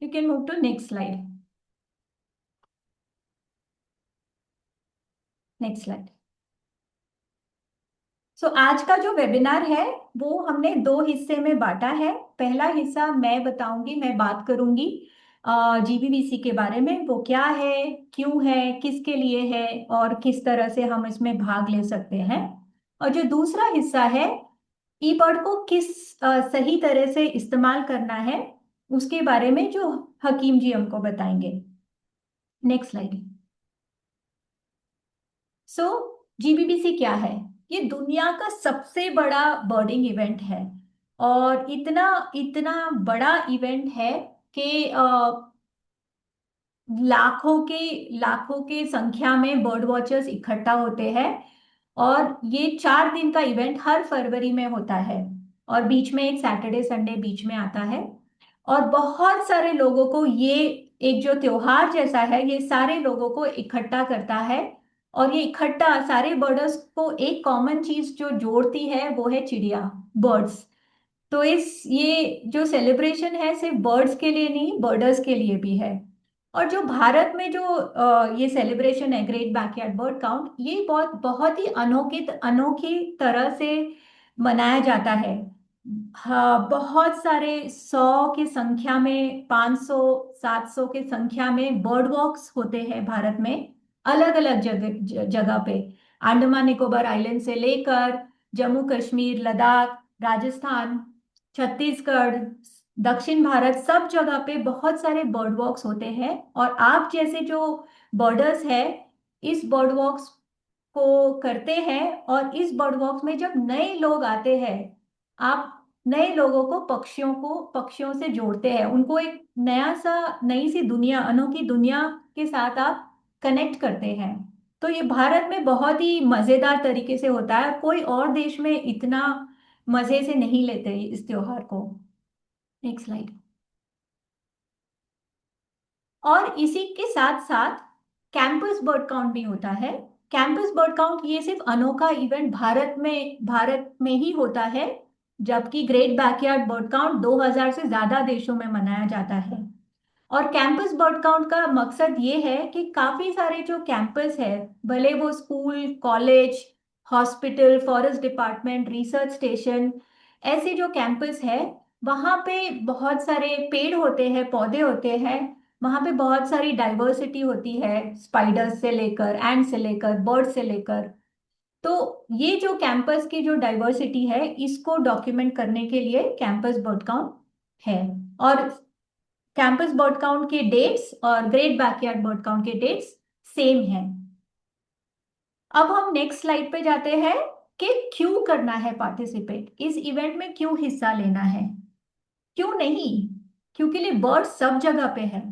You can move to next slide. Next slide. आज का जो वेबिनार है वो हमने दो हिस्से में बांटा है। पहला हिस्सा मैं बताऊंगी, मैं बात करूंगी जीबीबीसी के बारे में, वो क्या है, क्यों है, किसके लिए है और किस तरह से हम इसमें भाग ले सकते हैं। और जो दूसरा हिस्सा है, ई बर्ड को किस सही तरह से इस्तेमाल करना है, उसके बारे में जो हकीम जी हमको बताएंगे। Next slide. सो जीबीबीसी क्या है? ये दुनिया का सबसे बड़ा बर्डिंग इवेंट है। और इतना इतना बड़ा इवेंट है कि लाखों के संख्या में बर्ड वॉचर्स इकट्ठा होते हैं। और ये 4 दिन का इवेंट हर फरवरी में होता है। और बीच में एक सैटरडे संडे बीच में आता है। और बहुत सारे लोगों को ये एक जो त्योहार जैसा है, ये सारे लोगों को इकट्ठा करता है। और ये इकट्ठा सारे बर्ड्स को एक कॉमन चीज जो जोड़ती है वो है चिड़िया, बर्ड्स। तो इस ये जो सेलिब्रेशन है सिर्फ बर्ड्स के लिए नहीं, बर्डर्स के लिए भी है। और जो भारत में जो ये सेलिब्रेशन है, ग्रेट बैकयार्ड बर्ड काउंट, ये बहुत बहुत ही अनोखी अनोखी तरह से मनाया जाता है। हाँ, बहुत सारे 100 की संख्या में, 500 700 की संख्या में बर्ड वॉक्स होते हैं भारत में, अलग अलग जगह पे। अंडमान निकोबार आइलैंड से लेकर जम्मू कश्मीर, लद्दाख, राजस्थान, छत्तीसगढ़, दक्षिण भारत, सब जगह पे बहुत सारे बर्ड वॉक्स होते हैं। और आप जैसे जो बर्डर्स है, इस बर्ड वॉक्स को करते हैं। और इस बर्ड वॉक्स में जब नए लोग आते हैं, आप नए लोगों को पक्षियों से जोड़ते हैं, उनको एक नई सी दुनिया, अनोखी दुनिया के साथ आप कनेक्ट करते हैं। तो ये भारत में बहुत ही मजेदार तरीके से होता है, कोई और देश में इतना मजे से नहीं लेते इस त्योहार को। Next slide. और इसी के साथ साथ कैंपस बर्ड काउंट भी होता है। कैंपस बर्ड काउंट ये सिर्फ अनोखा इवेंट भारत में ही होता है, जबकि ग्रेट बैकयार्ड बर्ड काउंट 2000 से ज्यादा देशों में मनाया जाता है। और कैंपस बर्ड काउंट का मकसद ये है कि काफी सारे जो कैंपस है, भले वो school, college, hospital, forest department, research station, ऐसे जो कैंपस है, वहां पे बहुत सारे पेड़ होते हैं, पौधे होते हैं। वहां पे बहुत सारी डाइवर्सिटी होती है, स्पाइडर्स से लेकर, एंड से लेकर, बर्ड से लेकर। तो ये जो कैंपस की जो डाइवर्सिटी है, इसको डॉक्यूमेंट करने के लिए कैंपस बर्ड काउंट है। और कैंपस बर्ड काउंट के डेट्स और ग्रेट बैकयार्ड बर्ड काउंट के डेट्स सेम हैं। अब हम नेक्स्ट स्लाइड पे जाते हैं कि क्यों करना है पार्टिसिपेट, इस इवेंट में क्यों हिस्सा लेना है। क्यों नहीं? क्योंकि लिए बर्ड सब जगह पे है।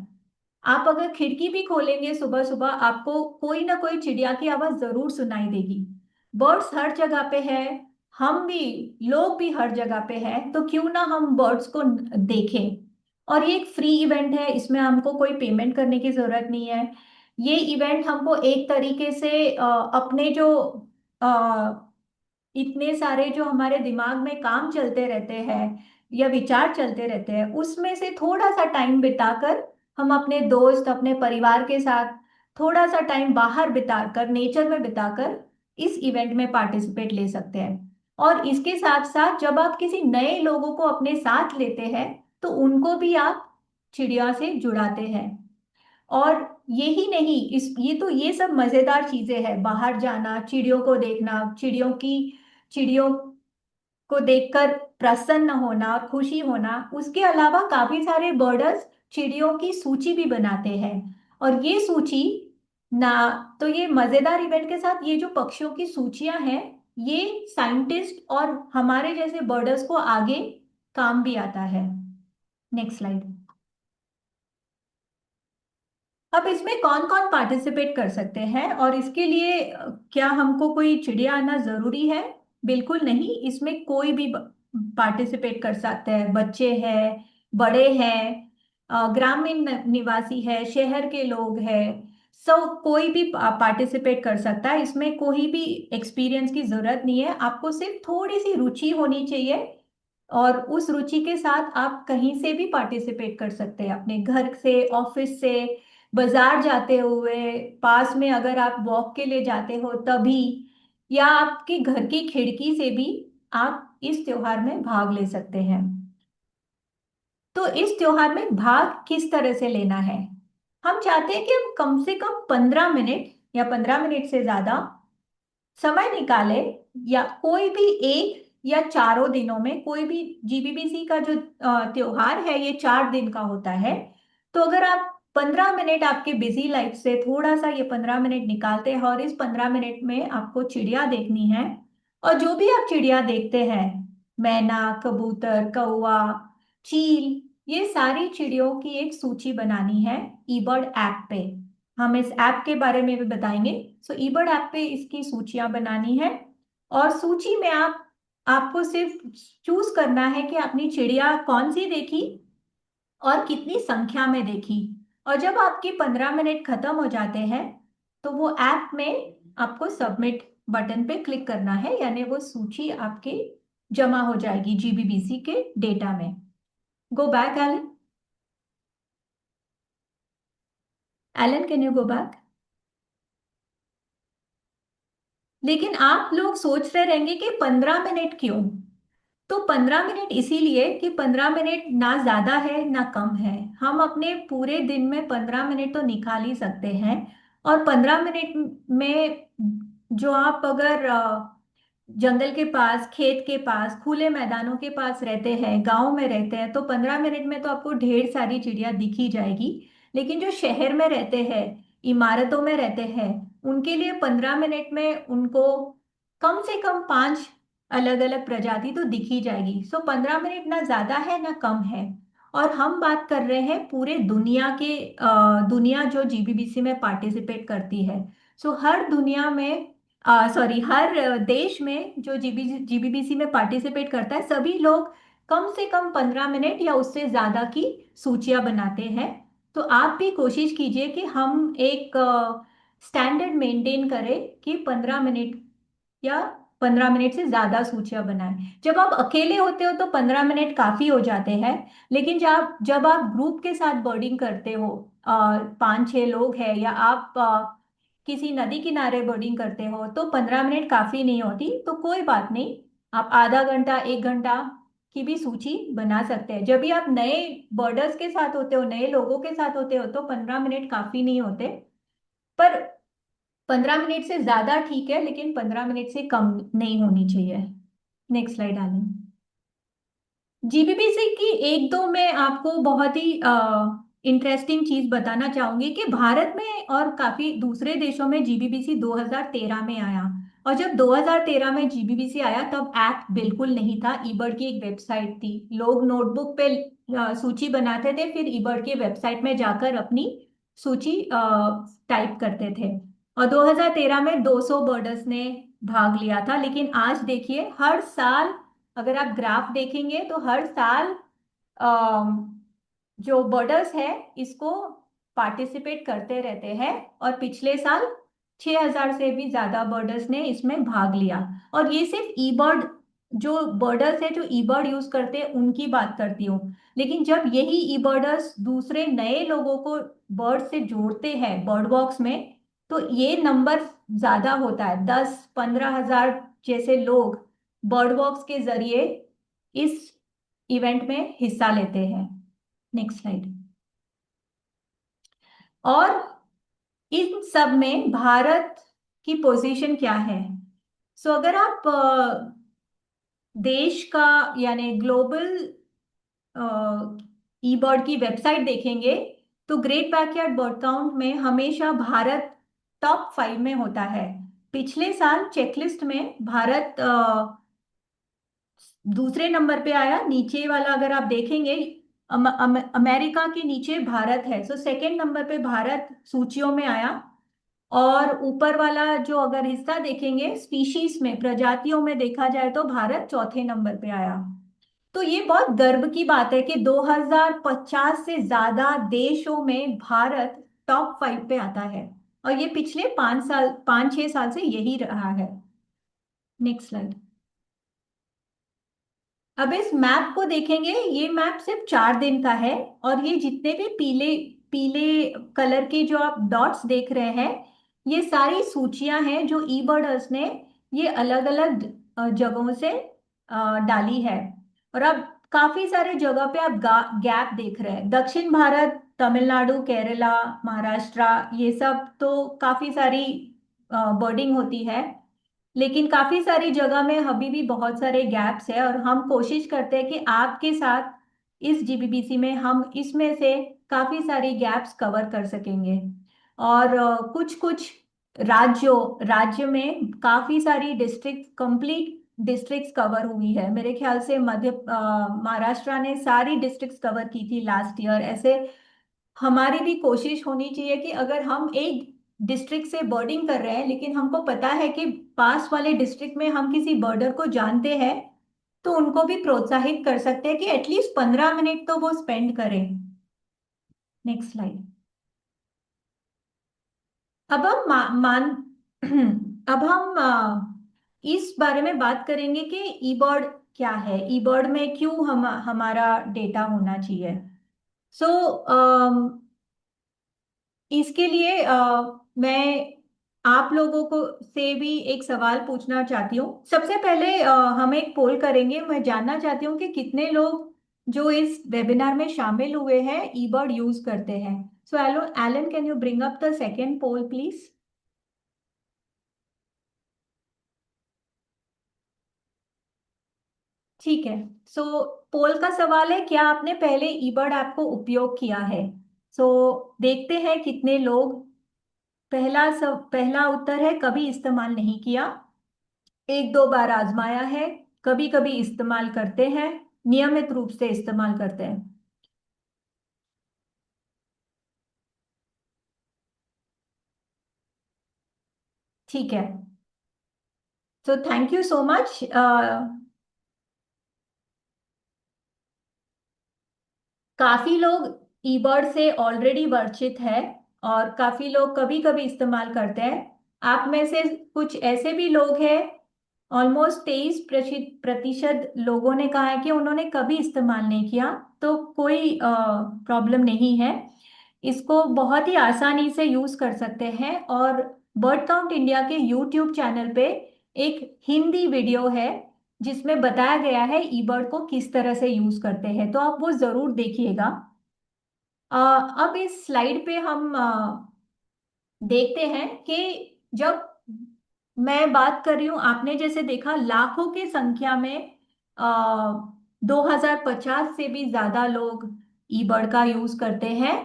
आप अगर खिड़की भी खोलेंगे सुबह सुबह, आपको कोई ना कोई चिड़िया की आवाज जरूर सुनाई देगी। बर्ड्स हर जगह पे है, हम भी, लोग भी हर जगह पे हैं, तो क्यों ना हम बर्ड्स को देखें। और ये एक फ्री इवेंट है, इसमें हमको कोई पेमेंट करने की जरूरत नहीं है। ये इवेंट हमको एक तरीके से अपने जो इतने सारे जो हमारे दिमाग में काम चलते रहते हैं या विचार चलते रहते हैं, उसमें से थोड़ा सा टाइम बिताकर हम अपने दोस्त, अपने परिवार के साथ थोड़ा सा टाइम बाहर बिताकर, नेचर में बिताकर इस इवेंट में पार्टिसिपेट ले सकते हैं। और इसके साथ साथ जब आप किसी नए लोगों को अपने साथ लेते हैं, तो उनको भी आप चिड़िया से जुड़ाते हैं। और यही नहीं, इस ये सब मजेदार चीजें हैं, बाहर जाना, चिड़ियों को देखना, चिड़ियों को देखकर प्रसन्न होना और खुशी होना। उसके अलावा काफी सारे बर्डर्स चिड़ियों की सूची भी बनाते हैं। और ये सूची ना, तो ये मजेदार इवेंट के साथ ये जो पक्षियों की सूचियां हैं, ये साइंटिस्ट और हमारे जैसे बर्डर्स को आगे काम भी आता है। Next slide. अब इसमें कौन कौन पार्टिसिपेट कर सकते हैं और इसके लिए क्या हमको कोई चिड़िया आना जरूरी है? बिल्कुल नहीं, इसमें कोई भी पार्टिसिपेट कर सकते हैं। बच्चे हैं, बड़े हैं, ग्रामीण निवासी है, शहर के लोग हैं, सब कोई भी पार्टिसिपेट कर सकता है। इसमें कोई भी एक्सपीरियंस की जरूरत नहीं है, आपको सिर्फ थोड़ी सी रुचि होनी चाहिए और उस रुचि के साथ आप कहीं से भी पार्टिसिपेट कर सकते हैं, अपने घर से, ऑफिस से, बाजार जाते हुए, पास में अगर आप वॉक के लिए जाते हो तभी, या आपके घर की खिड़की से भी आप इस त्योहार में भाग ले सकते हैं। तो इस त्योहार में भाग किस तरह से लेना है? हम चाहते हैं कि हम कम से कम 15 मिनट या 15 मिनट से ज्यादा समय निकाले, या कोई भी एक या चारों दिनों में, कोई भी, जीबीबीसी का जो त्योहार है ये 4 दिन का होता है। तो अगर आप 15 मिनट आपके बिजी लाइफ से थोड़ा सा ये 15 मिनट निकालते हैं, और इस 15 मिनट में आपको चिड़िया देखनी है, और जो भी आप चिड़िया देखते हैं, मैना, कबूतर, कौवा, चील, ये सारी चिड़ियों की एक सूची बनानी है ईबर्ड ऐप पे। हम इस ऐप के बारे में भी बताएंगे। सो ईबर्ड ऐप पे इसकी सूचियां बनानी है, और सूची में आपको सिर्फ चूज करना है कि आपने चिड़िया कौन सी देखी और कितनी संख्या में देखी। और जब आपके 15 मिनट खत्म हो जाते हैं, तो वो ऐप में आपको सबमिट बटन पे क्लिक करना है, यानी वो सूची आपके जमा हो जाएगी जीबीबीसी के डेटा में। Go back Alan. Alan, can you go back? लेकिन आप लोग सोच रहे रहेंगे कि 15 मिनट क्यों? तो 15 मिनट इसीलिए कि 15 मिनट ना ज्यादा है ना कम है। हम अपने पूरे दिन में 15 मिनट तो निकाल ही सकते हैं। और 15 मिनट में जो आप अगर जंगल के पास, खेत के पास, खुले मैदानों के पास रहते हैं, गांव में रहते हैं, तो 15 मिनट में तो आपको ढेर सारी चिड़िया दिख ही जाएगी। लेकिन जो शहर में रहते हैं, इमारतों में रहते हैं, उनके लिए 15 मिनट में उनको कम से कम 5 अलग अलग प्रजाति तो दिख ही जाएगी। सो 15 मिनट ना ज्यादा है ना कम है। और हम बात कर रहे हैं पूरे दुनिया के, दुनिया जो जीबीबीसी में पार्टिसिपेट करती है। सो हर दुनिया में, सॉरी, हर देश में जो जीबीबीसी में पार्टिसिपेट करता है, सभी लोग कम से कम 15 मिनट या उससे ज्यादा की सूचियां बनाते हैं। तो आप भी कोशिश कीजिए कि हम एक स्टैंडर्ड मेंटेन करें कि 15 मिनट या 15 मिनट से ज्यादा सूचियां बनाएं। जब आप अकेले होते हो तो 15 मिनट काफी हो जाते हैं। लेकिन जब आप ग्रुप के साथ बर्डिंग करते हो, 5-6 लोग हैं, या आप किसी नदी किनारे बर्डिंग करते हो, तो 15 मिनट काफी नहीं होती। तो कोई बात नहीं, आप आधा घंटा, 1 घंटा की भी सूची बना सकते हैं। जब भी आप नए बर्डर्स के साथ होते हो, नए लोगों के साथ होते हो, तो 15 मिनट काफी नहीं होते। पर 15 मिनट से ज्यादा ठीक है, लेकिन 15 मिनट से कम नहीं होनी चाहिए। नेक्स्ट स्लाइड आनी। जीबीपीसी की एक दो मैं आपको बहुत ही इंटरेस्टिंग चीज बताना चाहूंगी कि भारत में और काफी दूसरे देशों में जीबीपीसी 2013 में आया। और जब 2013 में जीबीपीसी आया तब ऐप बिल्कुल नहीं था, ईबर्ड की एक वेबसाइट थी। लोग नोटबुक पे सूची बनाते थे, फिर ईबर्ड की वेबसाइट में जाकर अपनी सूची टाइप करते थे। और 2013 में 200 बर्डर्स ने भाग लिया था। लेकिन आज देखिए, हर साल अगर आप ग्राफ देखेंगे तो हर साल जो बर्डर्स है इसको पार्टिसिपेट करते रहते हैं। और पिछले साल 6,000 से भी ज्यादा बर्डर्स ने इसमें भाग लिया। और ये सिर्फ ई बर्ड, जो बर्डर्स है जो ई बर्ड यूज करते हैं उनकी बात करती हूँ। लेकिन जब यही ई बर्डर्स दूसरे नए लोगों को बर्ड से जोड़ते हैं बर्ड बॉक्स में, तो ये नंबर ज्यादा होता है। 10-15 हजार जैसे लोग बर्ड बॉक्स के जरिए इस इवेंट में हिस्सा लेते हैं। Next slide. और इन सब में भारत की पोजीशन क्या है? सो अगर आप देश का, यानी ग्लोबल ई बर्ड की वेबसाइट देखेंगे, तो ग्रेट बैकयार्ड बर्ड काउंट में हमेशा भारत टॉप 5 में होता है। पिछले साल चेकलिस्ट में भारत दूसरे नंबर पे आया। नीचे वाला अगर आप देखेंगे, अमेरिका के नीचे भारत है, सो सेकंड नंबर पे भारत सूचियों में आया। और ऊपर वाला जो अगर हिस्सा देखेंगे, स्पीशीज में, प्रजातियों में देखा जाए, तो भारत चौथे नंबर पे आया। तो ये बहुत गर्व की बात है कि 2050 से ज्यादा देशों में भारत टॉप 5 पे आता है। और ये पिछले 5 साल, 5-6 साल से यही रहा है। Next slide. अब इस मैप को देखेंगे, ये मैप सिर्फ 4 दिन का है। और ये जितने भी पीले पीले कलर के जो आप डॉट्स देख रहे हैं, ये सारी सूचियां हैं जो ई बर्डर्स ने ये अलग अलग जगहों से डाली है। और अब काफी सारे जगह पे आप गैप देख रहे हैं। दक्षिण भारत, तमिलनाडु, केरला, महाराष्ट्र, ये सब तो काफी सारी बर्डिंग होती है। लेकिन काफी सारी जगह में अभी भी बहुत सारे गैप्स है, और हम कोशिश करते हैं कि आपके साथ इस जीबीबीसी में हम इसमें से काफी सारी गैप्स कवर कर सकेंगे। और कुछ कुछ राज्य में काफी सारी डिस्ट्रिक्ट, कंप्लीट डिस्ट्रिक्ट्स कवर हुई है। मेरे ख्याल से महाराष्ट्र ने सारी डिस्ट्रिक्ट्स कवर की थी लास्ट ईयर। ऐसे हमारी भी कोशिश होनी चाहिए कि अगर हम एक डिस्ट्रिक्ट से बर्डिंग कर रहे हैं, लेकिन हमको पता है कि पास वाले डिस्ट्रिक्ट में हम किसी बर्डर को जानते हैं, तो उनको भी प्रोत्साहित कर सकते हैं कि एटलीस्ट 15 मिनट तो वो स्पेंड करें। Next slide. अब हम अब हम इस बारे में बात करेंगे कि ई बर्ड क्या है, ई बर्ड में क्यों हमारा डेटा होना चाहिए। सो इसके लिए मैं आप लोगों को से भी एक सवाल पूछना चाहती हूँ। सबसे पहले हम एक पोल करेंगे। मैं जानना चाहती हूँ कि कितने लोग जो इस वेबिनार में शामिल हुए हैं ईबर्ड यूज करते हैं। So Alan, can you bring up the second poll please. ठीक है। सो पोल का सवाल है, क्या आपने पहले ईबर्ड ऐप को उपयोग किया है। सो देखते हैं कितने लोग। पहला उत्तर है कभी इस्तेमाल नहीं किया, एक दो बार आजमाया है, कभी कभी इस्तेमाल करते हैं, नियमित रूप से इस्तेमाल करते हैं। ठीक है। तो थैंक यू सो मच। काफी लोग ईबर्ड से ऑलरेडी परिचित है, और काफी लोग कभी कभी इस्तेमाल करते हैं। आप में से कुछ ऐसे भी लोग हैं, ऑलमोस्ट 23% लोगों ने कहा है कि उन्होंने कभी इस्तेमाल नहीं किया। तो कोई प्रॉब्लम नहीं है, इसको बहुत ही आसानी से यूज कर सकते हैं। और बर्ड काउंट इंडिया के यूट्यूब चैनल पे एक हिंदी वीडियो है जिसमें बताया गया है ईबर्ड को किस तरह से यूज करते हैं, तो आप वो जरूर देखिएगा। अब इस स्लाइड पे हम देखते हैं कि जब मैं बात कर रही हूं, आपने जैसे देखा लाखों की संख्या में 2050 से भी ज्यादा लोग ई बर्ड का यूज करते हैं।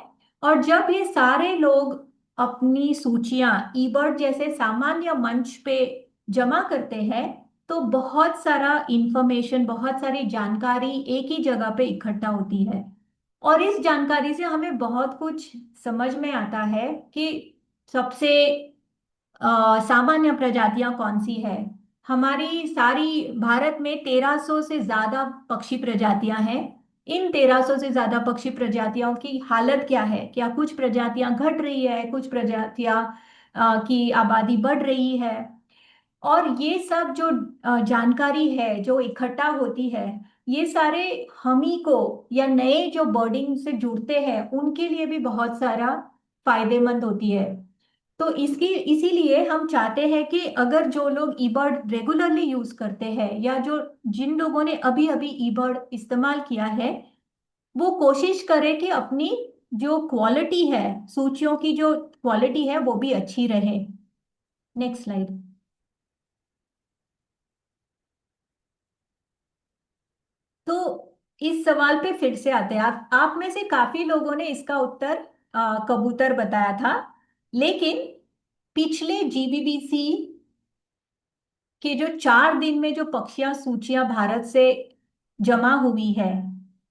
और जब ये सारे लोग अपनी सूचियां ई बर्ड जैसे सामान्य मंच पे जमा करते हैं, तो बहुत सारा इंफॉर्मेशन, बहुत सारी जानकारी एक ही जगह पे इकट्ठा होती है। और इस जानकारी से हमें बहुत कुछ समझ में आता है कि सबसे सामान्य प्रजातियां कौन सी है। हमारी सारी भारत में 1300 से ज्यादा पक्षी प्रजातियां हैं। इन 1300 से ज्यादा पक्षी प्रजातियों की हालत क्या है, क्या कुछ प्रजातियां घट रही है, कुछ प्रजातियां की आबादी बढ़ रही है। और ये सब जो जानकारी है जो इकट्ठा होती है, ये सारे हम ही को या नए जो बर्डिंग से जुड़ते हैं उनके लिए भी बहुत सारा फायदेमंद होती है। तो इसकी इसीलिए हम चाहते हैं कि अगर जो लोग ईबर्ड रेगुलरली यूज करते हैं, या जो जिन लोगों ने अभी अभी ईबर्ड इस्तेमाल किया है, वो कोशिश करें कि अपनी जो क्वालिटी है, सूचियों की जो क्वालिटी है वो भी अच्छी रहे। Next slide. तो इस सवाल पे फिर से आते हैं। आप में से काफी लोगों ने इसका उत्तर कबूतर बताया था। लेकिन पिछले जीबीबीसी कि जो 4 दिन में जो पक्षियां सूचियां भारत से जमा हुई है,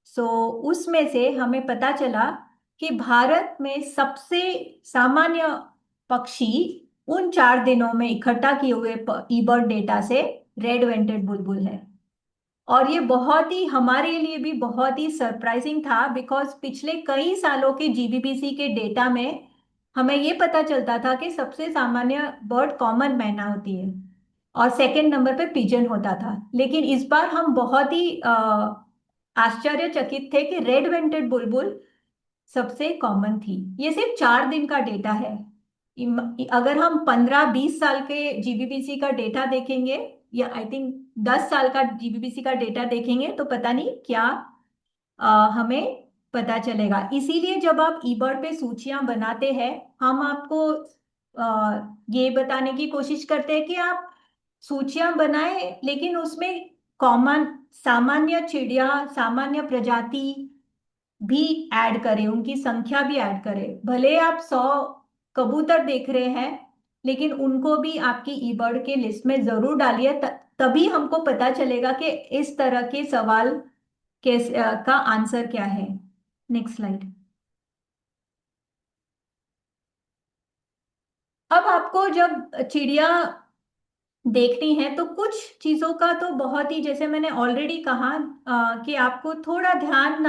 सो उसमें से हमें पता चला कि भारत में सबसे सामान्य पक्षी उन 4 दिनों में इकट्ठा किए हुए ईबर्ड डेटा से रेड वेंटेड बुलबुल है। और ये बहुत ही हमारे लिए भी बहुत ही सरप्राइजिंग था, बिकॉज पिछले कई सालों के जीबीबीसी के डेटा में हमें ये पता चलता था कि सबसे सामान्य बर्ड कॉमन मैना होती है। और सेकंड नंबर पे पिजन होता था। लेकिन इस बार हम बहुत ही आश्चर्यचकित थे कि रेड वेंटेड बुलबुल सबसे कॉमन थी। ये सिर्फ 4 दिन का डेटा है। अगर हम 15-20 साल के जीबीपीसी का डेटा देखेंगे, या आई थिंक 10 साल का जीबीपीसी का डेटा देखेंगे, तो पता नहीं क्या हमें पता चलेगा। इसीलिए जब आप ईबर्ड पे सूचियां बनाते हैं, हम आपको ये बताने की कोशिश करते हैं कि आप सूचियां बनाएं, लेकिन उसमें कॉमन, सामान्य चिड़िया, सामान्य प्रजाति भी ऐड करें, उनकी संख्या भी ऐड करें। भले आप 100 कबूतर देख रहे हैं, लेकिन उनको भी आपकी ईबर्ड के लिस्ट में जरूर डालिए। तभी हमको पता चलेगा कि इस तरह के सवाल का आंसर क्या है। Next slide. अब आपको जब चिड़िया देखनी है तो कुछ चीजों का तो बहुत ही, जैसे मैंने ऑलरेडी कहा, कि आपको थोड़ा ध्यान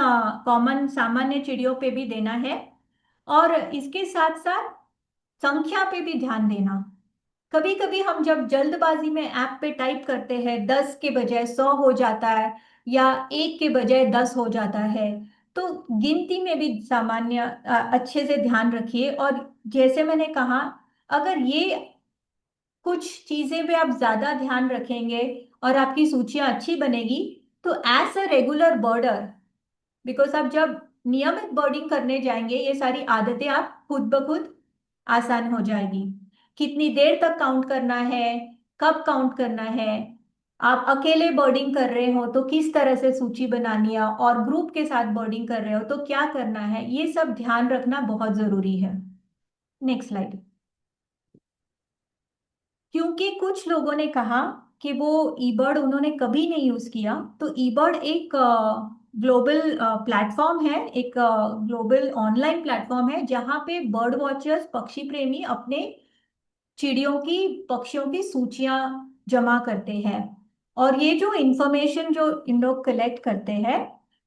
कॉमन सामान्य चिड़ियों पे भी देना है, और इसके साथ साथ संख्या पे भी ध्यान देना। कभी कभी हम जब जल्दबाजी में ऐप पे टाइप करते हैं, 10 के बजाय 100 हो जाता है, या 1 के बजाय 10 हो जाता है। तो गिनती में भी सामान्य अच्छे से ध्यान रखिए। और जैसे मैंने कहा, अगर ये कुछ चीजें पे आप ज्यादा ध्यान रखेंगे और आपकी सूचियां अच्छी बनेगी, तो as a regular birder, because आप जब नियमित बर्डिंग करने जाएंगे, ये सारी आदतें आप खुद ब खुद आसान हो जाएगी। कितनी देर तक काउंट करना है, कब काउंट करना है, आप अकेले बर्डिंग कर रहे हो तो किस तरह से सूची बनानी है, और ग्रुप के साथ बर्डिंग कर रहे हो तो क्या करना है, ये सब ध्यान रखना बहुत जरूरी है। Next slide. क्योंकि कुछ लोगों ने कहा कि वो ईबर्ड उन्होंने कभी नहीं यूज किया, तो ईबर्ड एक ग्लोबल प्लेटफॉर्म है, एक ग्लोबल ऑनलाइन प्लेटफॉर्म है, जहाँ पे बर्ड वॉचर्स, पक्षी प्रेमी अपने चिड़ियों की, पक्षियों की सूचियां जमा करते हैं। और ये जो इंफॉर्मेशन जो इन लोग कलेक्ट करते हैं,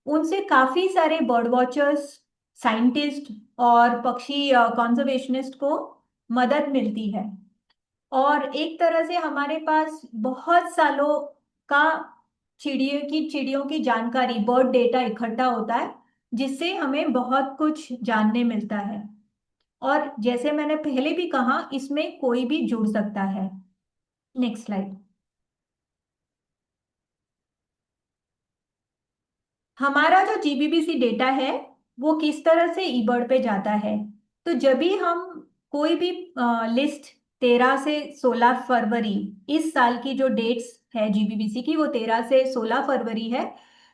उनसे काफी सारे बर्ड वॉचर्स, साइंटिस्ट और पक्षी कॉन्जर्वेशनिस्ट को मदद मिलती है। और एक तरह से हमारे पास बहुत सालों का चिड़ियों की जानकारी, बर्ड डेटा इकट्ठा होता है, जिससे हमें बहुत कुछ जानने मिलता है। और जैसे मैंने पहले भी कहा, इसमें कोई भी जुड़ सकता है। Next slide. हमारा जो जीबीबीसी डेटा है, वो किस तरह से ईबर्ड पे जाता है। तो जब भी हम कोई भी लिस्ट 13 से 16 फरवरी, इस साल की जो डेट्स है जीबीबीसी की, वो 13 से 16 फरवरी है।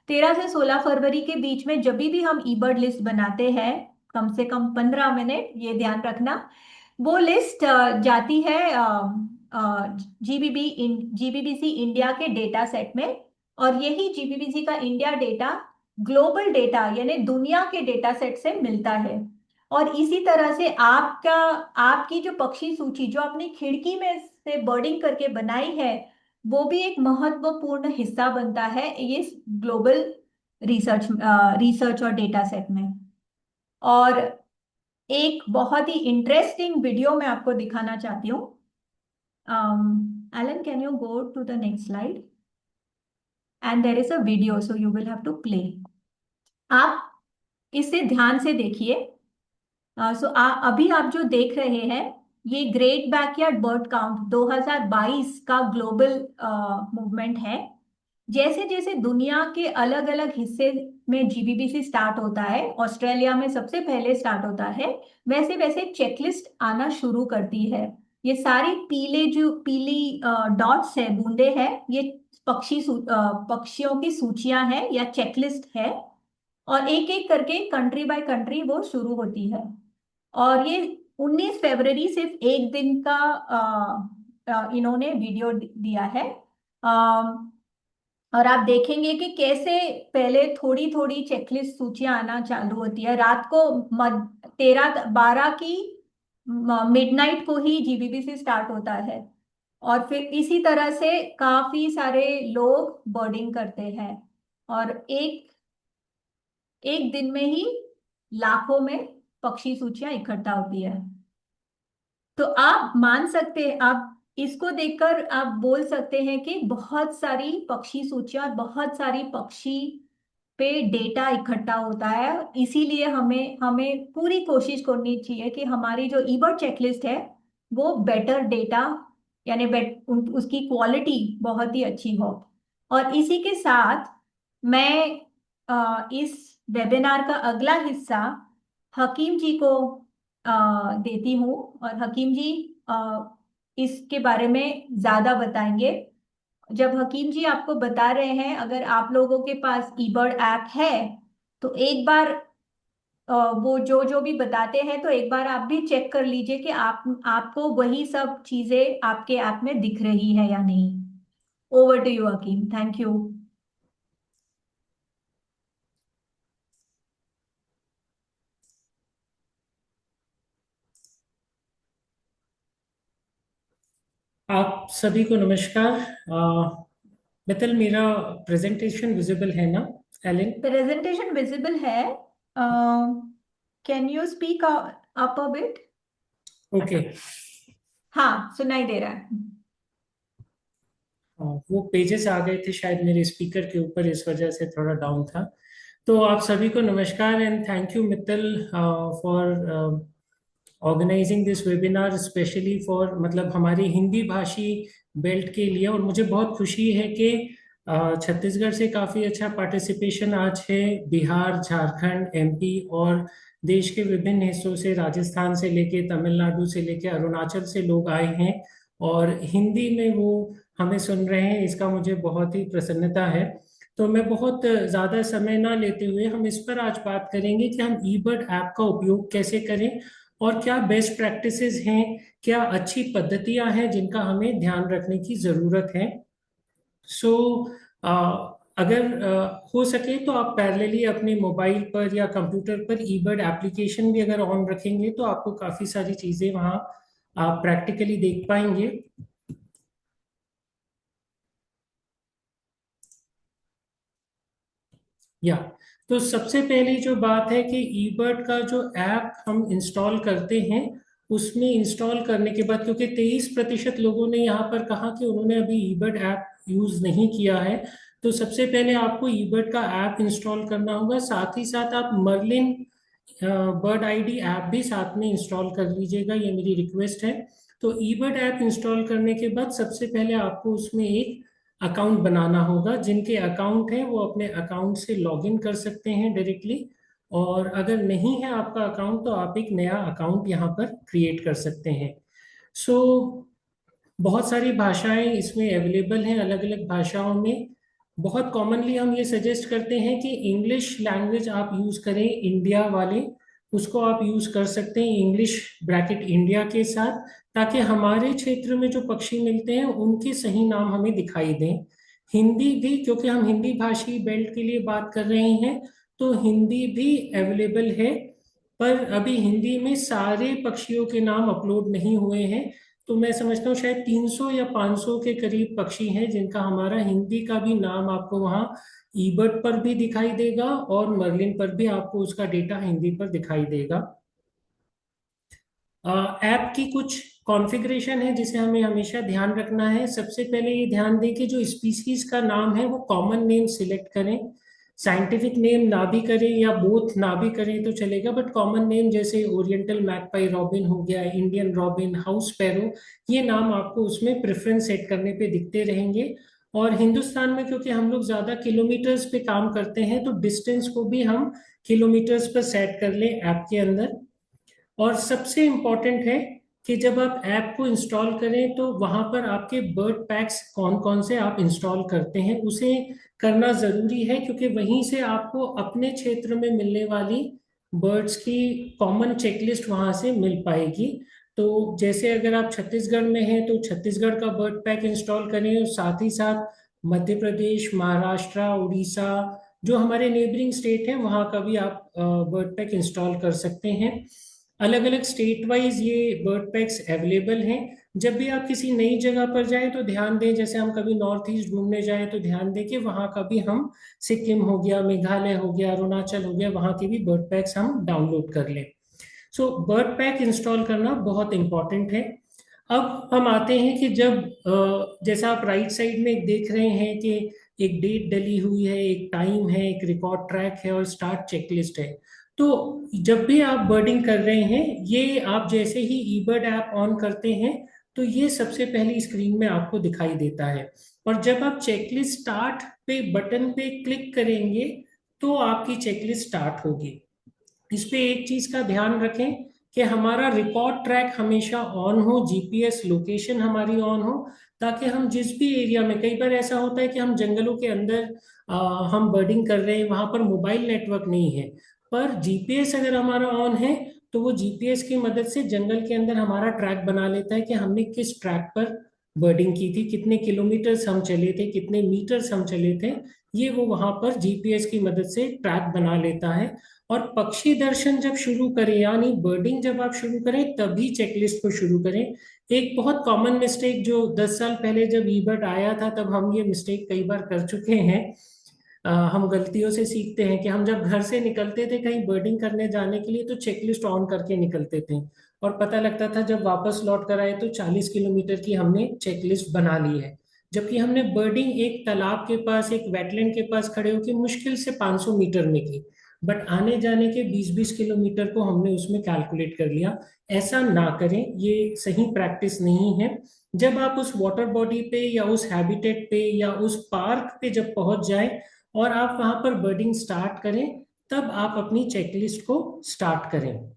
13 से 16 फरवरी के बीच में जब भी हम ईबर्ड लिस्ट बनाते हैं, कम से कम 15 मिनट, ये ध्यान रखना, वो लिस्ट जाती है जीबीबीसी इंडिया के डेटा सेट में। और यही जीबीबीसी का इंडिया डेटा ग्लोबल डेटा यानी दुनिया के डेटा सेट से मिलता है। और इसी तरह से आपका, आपकी जो पक्षी सूची जो आपने खिड़की में से बर्डिंग करके बनाई है, वो भी एक महत्वपूर्ण हिस्सा बनता है ये ग्लोबल रिसर्च और डेटा सेट में। और एक बहुत ही इंटरेस्टिंग वीडियो मैं आपको दिखाना चाहती हूँ। Alan, can you go to the next slide? And there is a video, so you will have to play. आप इसे ध्यान से देखिए। अभी आप जो देख रहे हैं, ये ग्रेट बैकयार्ड बर्ड काउंट 2022 का ग्लोबल मूवमेंट है। जैसे जैसे दुनिया के अलग अलग हिस्से में जीबीबीसी स्टार्ट होता है, ऑस्ट्रेलिया में सबसे पहले स्टार्ट होता है, वैसे वैसे चेकलिस्ट आना शुरू करती है। ये सारी पीले जो पीली डॉट्स है, बूंदे हैं, ये पक्षियों की सूचियां हैं या चेकलिस्ट है। और एक एक करके कंट्री बाय कंट्री वो शुरू होती है। और ये 19 फरवरी सिर्फ एक दिन का इन्होंने वीडियो दिया है। और आप देखेंगे कि कैसे पहले थोड़ी थोड़ी चेकलिस्ट सूचियां आना चालू होती है रात को। 13-12 की मिडनाइट को ही जीबीबी से स्टार्ट होता है। और फिर इसी तरह से काफी सारे लोग बर्डिंग करते हैं, और एक एक दिन में ही लाखों में पक्षी सूचियां इकट्ठा होती है। तो आप मान सकते हैं, आप इसको देखकर आप बोल सकते हैं कि बहुत सारी पक्षी सूचियां और बहुत सारी पक्षी पे डेटा इकट्ठा होता है। इसीलिए हमें हमें पूरी कोशिश करनी चाहिए कि हमारी जो ईबर्ड चेकलिस्ट है वो बेटर डेटा, यानी उसकी क्वालिटी बहुत ही अच्छी हो। और इसी के साथ मैं इस वेबिनार का अगला हिस्सा हकीम जी को देती हूँ, और हकीम जी इसके बारे में ज्यादा बताएंगे। जब हकीम जी आपको बता रहे हैं, अगर आप लोगों के पास ईबर्ड ऐप है तो एक बार वो जो जो भी बताते हैं तो एक बार आप भी चेक कर लीजिए कि आपको वही सब चीजें आपके ऐप में दिख रही है या नहीं। Over to you Hakim, thank you. आप सभी को नमस्कार। मित्तल, मेरा प्रेजेंटेशन विजिबल है ना? एलिन? प्रेजेंटेशन विजिबल है। Can you speak up a bit? Okay. हाँ, सुनाई दे रहा है। वो पेजेस आ गए थे शायद मेरे स्पीकर के ऊपर, इस वजह से थोड़ा डाउन था। तो आप सभी को नमस्कार and thank you Mittal for organising this webinar specially for, मतलब हमारी हिंदी भाषी बेल्ट के लिए। और मुझे बहुत खुशी है कि छत्तीसगढ़ से काफ़ी अच्छा पार्टिसिपेशन आज है। बिहार, झारखंड, एमपी और देश के विभिन्न हिस्सों से, राजस्थान से लेके तमिलनाडु से लेके अरुणाचल से लोग आए हैं और हिंदी में वो हमें सुन रहे हैं। इसका मुझे बहुत ही प्रसन्नता है। तो मैं बहुत ज़्यादा समय ना लेते हुए हम इस पर आज बात करेंगे कि हम ईबर्ड ऐप का उपयोग कैसे करें और क्या बेस्ट प्रैक्टिसेस हैं, क्या अच्छी पद्धतियां हैं जिनका हमें ध्यान रखने की ज़रूरत है। सो अगर हो सके तो आप पैरेलली अपने मोबाइल पर या कंप्यूटर पर ईबर्ड एप्लीकेशन भी अगर ऑन रखेंगे तो आपको काफ़ी सारी चीज़ें वहाँ आप प्रैक्टिकली देख पाएंगे। या तो सबसे पहली जो बात है कि ईबर्ड का जो ऐप हम इंस्टॉल करते हैं, उसमें इंस्टॉल करने के बाद, क्योंकि 23% लोगों ने यहाँ पर कहा कि उन्होंने अभी ईबर्ड ऐप यूज नहीं किया है, तो सबसे पहले आपको ईबर्ड का ऐप इंस्टॉल करना होगा। साथ ही साथ आप मर्लिन बर्ड आईडी ऐप भी साथ में इंस्टॉल कर लीजिएगा, ये मेरी रिक्वेस्ट है। तो ईबर्ड ऐप इंस्टॉल करने के बाद सबसे पहले आपको उसमें एक अकाउंट बनाना होगा। जिनके अकाउंट है वो अपने अकाउंट से लॉगिन कर सकते हैं डायरेक्टली, और अगर नहीं है आपका अकाउंट तो आप एक नया अकाउंट यहाँ पर क्रिएट कर सकते हैं। सो बहुत सारी भाषाएं इसमें अवेलेबल हैं, अलग अलग भाषाओं में। बहुत कॉमनली हम ये सजेस्ट करते हैं कि इंग्लिश लैंग्वेज आप यूज करें, इंडिया वाले उसको आप यूज कर सकते हैं इंग्लिश ब्रैकेट इंडिया के साथ, ताकि हमारे क्षेत्र में जो पक्षी मिलते हैं उनके सही नाम हमें दिखाई दें। हिंदी भी, क्योंकि हम हिंदी भाषी बेल्ट के लिए बात कर रहे हैं, तो हिंदी भी अवेलेबल है। पर अभी हिंदी में सारे पक्षियों के नाम अपलोड नहीं हुए हैं। तो मैं समझता हूँ शायद 300 या 500 के करीब पक्षी हैं जिनका हमारा हिंदी का भी नाम आपको वहाँ ईबर्ड पर भी दिखाई देगा और मर्लिन पर भी आपको उसका डेटा हिंदी पर दिखाई देगा। ऐप की कुछ कॉन्फ़िगरेशन है जिसे हमें हमेशा ध्यान रखना है। सबसे पहले ये ध्यान दें कि जो स्पीसीज का नाम है वो कॉमन नेम सिलेक्ट करें। साइंटिफिक नेम ना भी करें या बोथ ना भी करें तो चलेगा, बट कॉमन नेम जैसे ओरिएंटल मैगपाई रॉबिन हो गया, इंडियन रॉबिन, हाउस स्पैरो, ये नाम आपको उसमें प्रेफरेंस सेट करने पे दिखते रहेंगे। और हिंदुस्तान में क्योंकि हम लोग ज़्यादा किलोमीटर्स पे काम करते हैं तो डिस्टेंस को भी हम किलोमीटर्स पर सेट कर लें ऐप के अंदर। और सबसे इम्पॉर्टेंट है कि जब आप ऐप को इंस्टॉल करें तो वहां पर आपके बर्ड पैक्स कौन कौन से आप इंस्टॉल करते हैं उसे करना जरूरी है, क्योंकि वहीं से आपको अपने क्षेत्र में मिलने वाली बर्ड्स की कॉमन चेकलिस्ट वहां से मिल पाएगी। तो जैसे अगर आप छत्तीसगढ़ में हैं तो छत्तीसगढ़ का बर्ड पैक इंस्टॉल करें, और साथ ही साथ मध्य प्रदेश, महाराष्ट्र, उड़ीसा, जो हमारे नेबरिंग स्टेट हैं वहाँ का भी आप बर्ड पैक इंस्टॉल कर सकते हैं। अलग अलग स्टेट वाइज ये बर्ड पैक्स अवेलेबल हैं। जब भी आप किसी नई जगह पर जाएं तो ध्यान दें, जैसे हम कभी नॉर्थ ईस्ट घूमने जाएं तो ध्यान दें कि वहाँ का भी हम, सिक्किम हो गया, मेघालय हो गया, अरुणाचल हो गया, वहाँ के भी बर्ड पैक्स हम डाउनलोड कर लें। सो बर्ड पैक इंस्टॉल करना बहुत इंपॉर्टेंट है। अब हम आते हैं कि जब जैसा आप राइट साइड में देख रहे हैं कि एक डेट डली हुई है, एक टाइम है, एक रिकॉर्ड ट्रैक है और स्टार्ट चेकलिस्ट है। तो जब भी आप बर्डिंग कर रहे हैं, ये आप जैसे ही ईबर्ड ऐप ऑन करते हैं तो ये सबसे पहली स्क्रीन में आपको दिखाई देता है। और जब आप चेकलिस्ट स्टार्ट पे बटन पे क्लिक करेंगे तो आपकी चेकलिस्ट स्टार्ट होगी। इस पे एक चीज का ध्यान रखें कि हमारा रिकॉर्ड ट्रैक हमेशा ऑन हो, जीपीएस लोकेशन हमारी ऑन हो, ताकि हम जिस भी एरिया में, कई बार ऐसा होता है कि हम जंगलों के अंदर हम बर्डिंग कर रहे हैं, वहां पर मोबाइल नेटवर्क नहीं है, पर जीपीएस अगर हमारा ऑन है तो वो जीपीएस की मदद से जंगल के अंदर हमारा ट्रैक बना लेता है कि हमने किस ट्रैक पर बर्डिंग की थी, कितने किलोमीटर्स हम चले थे, कितने मीटर्स हम चले थे। ये वो वहां पर जीपीएस की मदद से ट्रैक बना लेता है। और पक्षी दर्शन जब शुरू करें, यानी बर्डिंग जब आप शुरू करें, तभी चेकलिस्ट को शुरू करें। एक बहुत कॉमन मिस्टेक जो 10 साल पहले जब ईबर्ड आया था तब हम ये मिस्टेक कई बार कर चुके हैं। हम गलतियों से सीखते हैं कि हम जब घर से निकलते थे कहीं बर्डिंग करने जाने के लिए तो चेकलिस्ट ऑन करके निकलते थे, और पता लगता था जब वापस लौट कर आए तो 40 किलोमीटर की हमने चेकलिस्ट बना ली है। जबकि हमने बर्डिंग एक तालाब के पास, एक वेटलैंड के पास खड़े होकर मुश्किल से 500 मीटर में की, बट आने जाने के 20-20 किलोमीटर को हमने उसमें कैलकुलेट कर लिया। ऐसा ना करें, ये सही प्रैक्टिस नहीं है। जब आप उस वाटर बॉडी पे या उस हैबिटेट पे या उस पार्क पे जब पहुंच जाएं और आप वहां पर बर्डिंग स्टार्ट करें, तब आप अपनी चेकलिस्ट को स्टार्ट करें।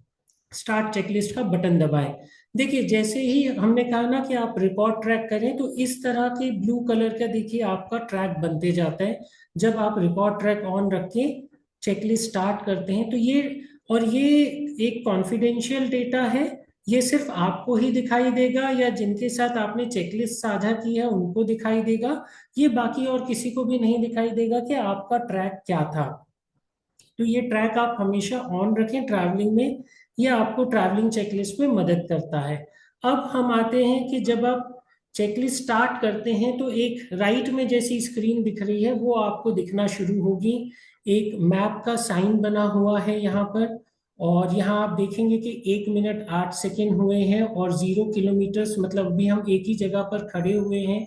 स्टार्ट चेकलिस्ट का बटन दबाएं। देखिए, जैसे ही हमने कहा ना कि आप रिकॉर्ड ट्रैक करें, तो इस तरह के ब्लू कलर का देखिए आपका ट्रैक बनते जाता है। जब आप रिकॉर्ड ट्रैक ऑन रख के चेकलिस्ट स्टार्ट करते हैं तो ये, और ये एक कॉन्फिडेंशियल डेटा है, ये सिर्फ आपको ही दिखाई देगा या जिनके साथ आपने चेकलिस्ट साझा की है उनको दिखाई देगा। ये बाकी और किसी को भी नहीं दिखाई देगा कि आपका ट्रैक क्या था। तो ये ट्रैक आप हमेशा ऑन रखें ट्रैवलिंग में, ये आपको ट्रैवलिंग चेकलिस्ट में मदद करता है। अब हम आते हैं कि जब आप चेकलिस्ट स्टार्ट करते हैं तो एक राइट में जैसी स्क्रीन दिख रही है वो आपको दिखना शुरू होगी। एक मैप का साइन बना हुआ है यहाँ पर, और यहाँ आप देखेंगे कि 1 मिनट 8 सेकेंड हुए हैं और 0 किलोमीटर्स, मतलब अभी हम एक ही जगह पर खड़े हुए हैं।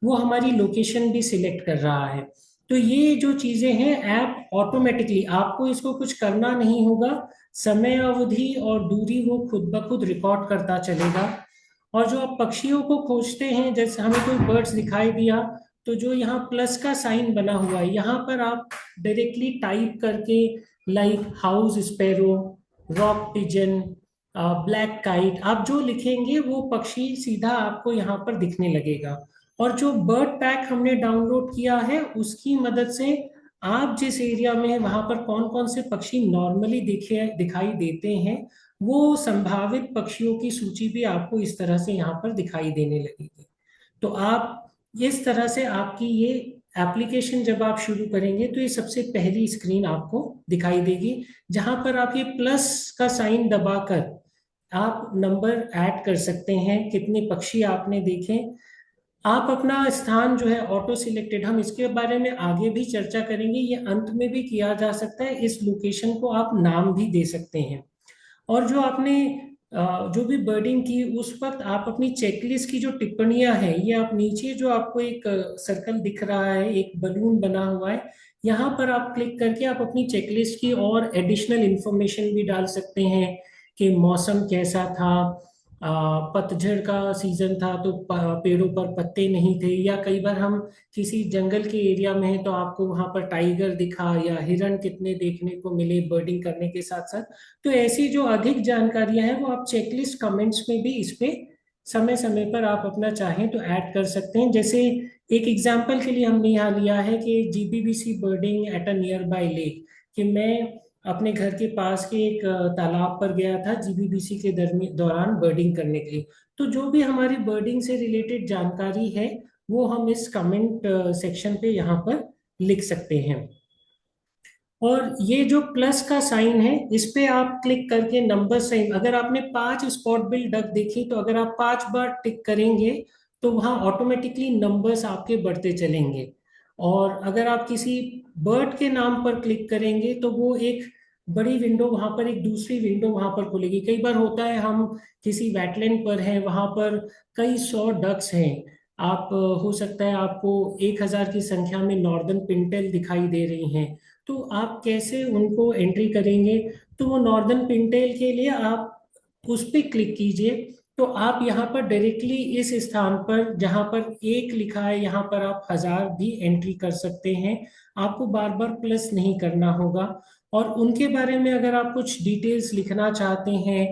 वो हमारी लोकेशन भी सिलेक्ट कर रहा है। तो ये जो चीजें हैं ऐप ऑटोमेटिकली, आपको इसको कुछ करना नहीं होगा, समय अवधि और दूरी वो खुद ब खुद रिकॉर्ड करता चलेगा। और जो आप पक्षियों को खोजते हैं, जैसे हमें कोई बर्ड्स दिखाई दिया, तो जो यहाँ प्लस का साइन बना हुआ है यहाँ पर आप डायरेक्टली टाइप करके, like house sparrow, rock pigeon, black kite, आप जो लिखेंगे वो पक्षी सीधा आपको यहाँ पर दिखने लगेगा। और जो बर्ड पैक हमने डाउनलोड किया है उसकी मदद से आप जिस एरिया में हैं वहां पर कौन कौन से पक्षी नॉर्मली दिखे दिखाई देते हैं, वो संभावित पक्षियों की सूची भी आपको इस तरह से यहाँ पर दिखाई देने लगेगी। तो आप इस तरह से आपकी ये एप्लीकेशन जब आप शुरू करेंगे तो ये सबसे पहली स्क्रीन आपको दिखाई देगी, जहां पर आप ये प्लस का साइन दबाकर आप नंबर ऐड कर सकते हैं, कितने पक्षी आपने देखे। आप अपना स्थान जो है ऑटो सिलेक्टेड, हम इसके बारे में आगे भी चर्चा करेंगे, ये अंत में भी किया जा सकता है, इस लोकेशन को आप नाम भी दे सकते हैं। और जो आपने जो भी बर्डिंग की उस वक्त आप अपनी चेकलिस्ट की जो टिप्पणियां हैं, ये आप नीचे जो आपको एक सर्कल दिख रहा है, एक बलून बना हुआ है, यहाँ पर आप क्लिक करके आप अपनी चेकलिस्ट की और एडिशनल इंफॉर्मेशन भी डाल सकते हैं कि मौसम कैसा था, पतझड़ का सीजन था तो पेड़ों पर पत्ते नहीं थे, या कई बार हम किसी जंगल के एरिया में हैं तो आपको वहां पर टाइगर दिखा या हिरण कितने देखने को मिले बर्डिंग करने के साथ साथ। तो ऐसी जो अधिक जानकारियां हैं वो आप चेकलिस्ट कमेंट्स में भी इस पे समय समय पर आप अपना चाहें तो ऐड कर सकते हैं। जैसे एक एग्जाम्पल के लिए हमने यहाँ लिया है कि GBBC birding at a nearby lake, कि मैं अपने घर के पास के एक तालाब पर गया था जीबीबीसी के दौरान बर्डिंग करने के लिए। तो जो भी हमारी बर्डिंग से रिलेटेड जानकारी है वो हम इस कमेंट सेक्शन पे यहाँ पर लिख सकते हैं। और ये जो प्लस का साइन है इस पे आप क्लिक करके नंबर साइन, अगर आपने 5 स्पॉट बिल डक देखी तो अगर आप 5 बार टिक करेंगे तो वहाँ ऑटोमेटिकली नंबर्स आपके बढ़ते चलेंगे। और अगर आप किसी बर्ड के नाम पर क्लिक करेंगे तो वो एक बड़ी विंडो वहां पर एक दूसरी विंडो वहां पर खुलेगी। कई बार होता है हम किसी वेटलैंड पर हैं, वहां पर कई सौ डक्स हैं। आप हो सकता है आपको 1,000 की संख्या में नॉर्दर्न पिंटेल दिखाई दे रही हैं। तो आप कैसे उनको एंट्री करेंगे? तो वो नॉर्दर्न पिंटेल के लिए आप उस पर क्लिक कीजिए। तो आप यहाँ पर डायरेक्टली इस स्थान पर जहाँ पर एक लिखा है, यहाँ पर आप 1,000 भी एंट्री कर सकते हैं। आपको बार बार प्लस नहीं करना होगा। और उनके बारे में अगर आप कुछ डिटेल्स लिखना चाहते हैं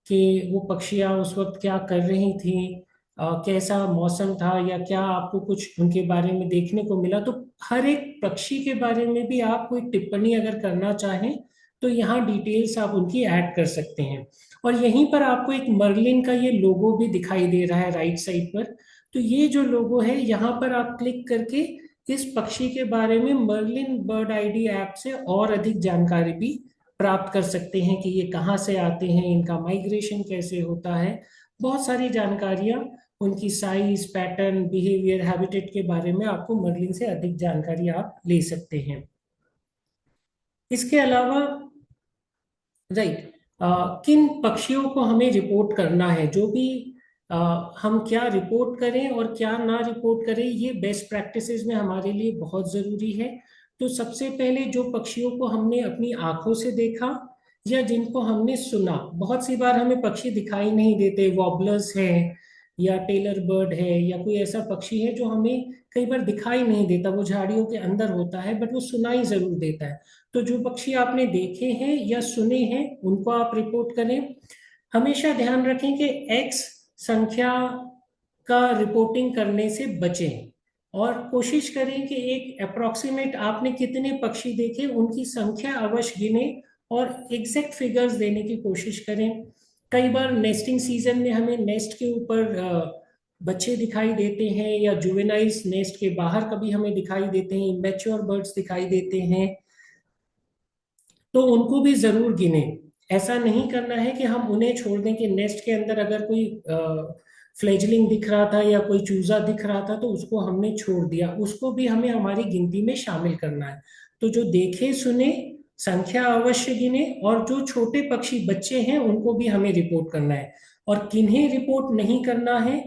कि वो पक्षियाँ उस वक्त क्या कर रही थी, कैसा मौसम था, या क्या आपको कुछ उनके बारे में देखने को मिला, तो हर एक पक्षी के बारे में भी आप कोई टिप्पणी अगर करना चाहें तो यहाँ डिटेल्स आप उनकी ऐड कर सकते हैं। और यहीं पर आपको एक मर्लिन का ये लोगो भी दिखाई दे रहा है राइट साइड पर। तो ये जो लोगो है, यहाँ पर आप क्लिक करके इस पक्षी के बारे में मर्लिन बर्ड आईडी ऐप से और अधिक जानकारी भी प्राप्त कर सकते हैं कि ये कहाँ से आते हैं, इनका माइग्रेशन कैसे होता है। बहुत सारी जानकारियां, उनकी साइज, पैटर्न, बिहेवियर, हैबिटेट के बारे में आपको मर्लिन से अधिक जानकारी आप ले सकते हैं। इसके अलावा, राइट, किन पक्षियों को हमें रिपोर्ट करना है, जो भी अ, हम क्या रिपोर्ट करें और क्या ना रिपोर्ट करें, ये बेस्ट प्रैक्टिसेस में हमारे लिए बहुत ज़रूरी है। तो सबसे पहले जो पक्षियों को हमने अपनी आंखों से देखा या जिनको हमने सुना, बहुत सी बार हमें पक्षी दिखाई नहीं देते, वॉबलर्स हैं या टेलर बर्ड है या कोई ऐसा पक्षी है जो हमें कई बार दिखाई नहीं देता, वो झाड़ियों के अंदर होता है बट वो सुनाई जरूर देता है। तो जो पक्षी आपने देखे हैं या सुने हैं उनको आप रिपोर्ट करें। हमेशा ध्यान रखें कि एक्स संख्या का रिपोर्टिंग करने से बचें, और कोशिश करें कि एक अप्रोक्सीमेट आपने कितने पक्षी देखे उनकी संख्या अवश्य गिने और एग्जैक्ट फिगर्स देने की कोशिश करें। कई बार नेस्टिंग सीजन में हमें नेस्ट के ऊपर बच्चे दिखाई देते हैं, या जुवेनाइल्स नेस्ट के बाहर कभी हमें दिखाई देते हैं, मैच्योर बर्ड्स दिखाई देते हैं, तो उनको भी जरूर गिने। ऐसा नहीं करना है कि हम उन्हें छोड़ दें कि नेस्ट के अंदर अगर कोई फ्लेजलिंग दिख रहा था या कोई चूजा दिख रहा था तो उसको हमने छोड़ दिया, उसको भी हमें हमारी गिनती में शामिल करना है। तो जो देखे सुने संख्या अवश्य गिने, और जो छोटे पक्षी बच्चे हैं उनको भी हमें रिपोर्ट करना है। और किन्हें रिपोर्ट नहीं करना है?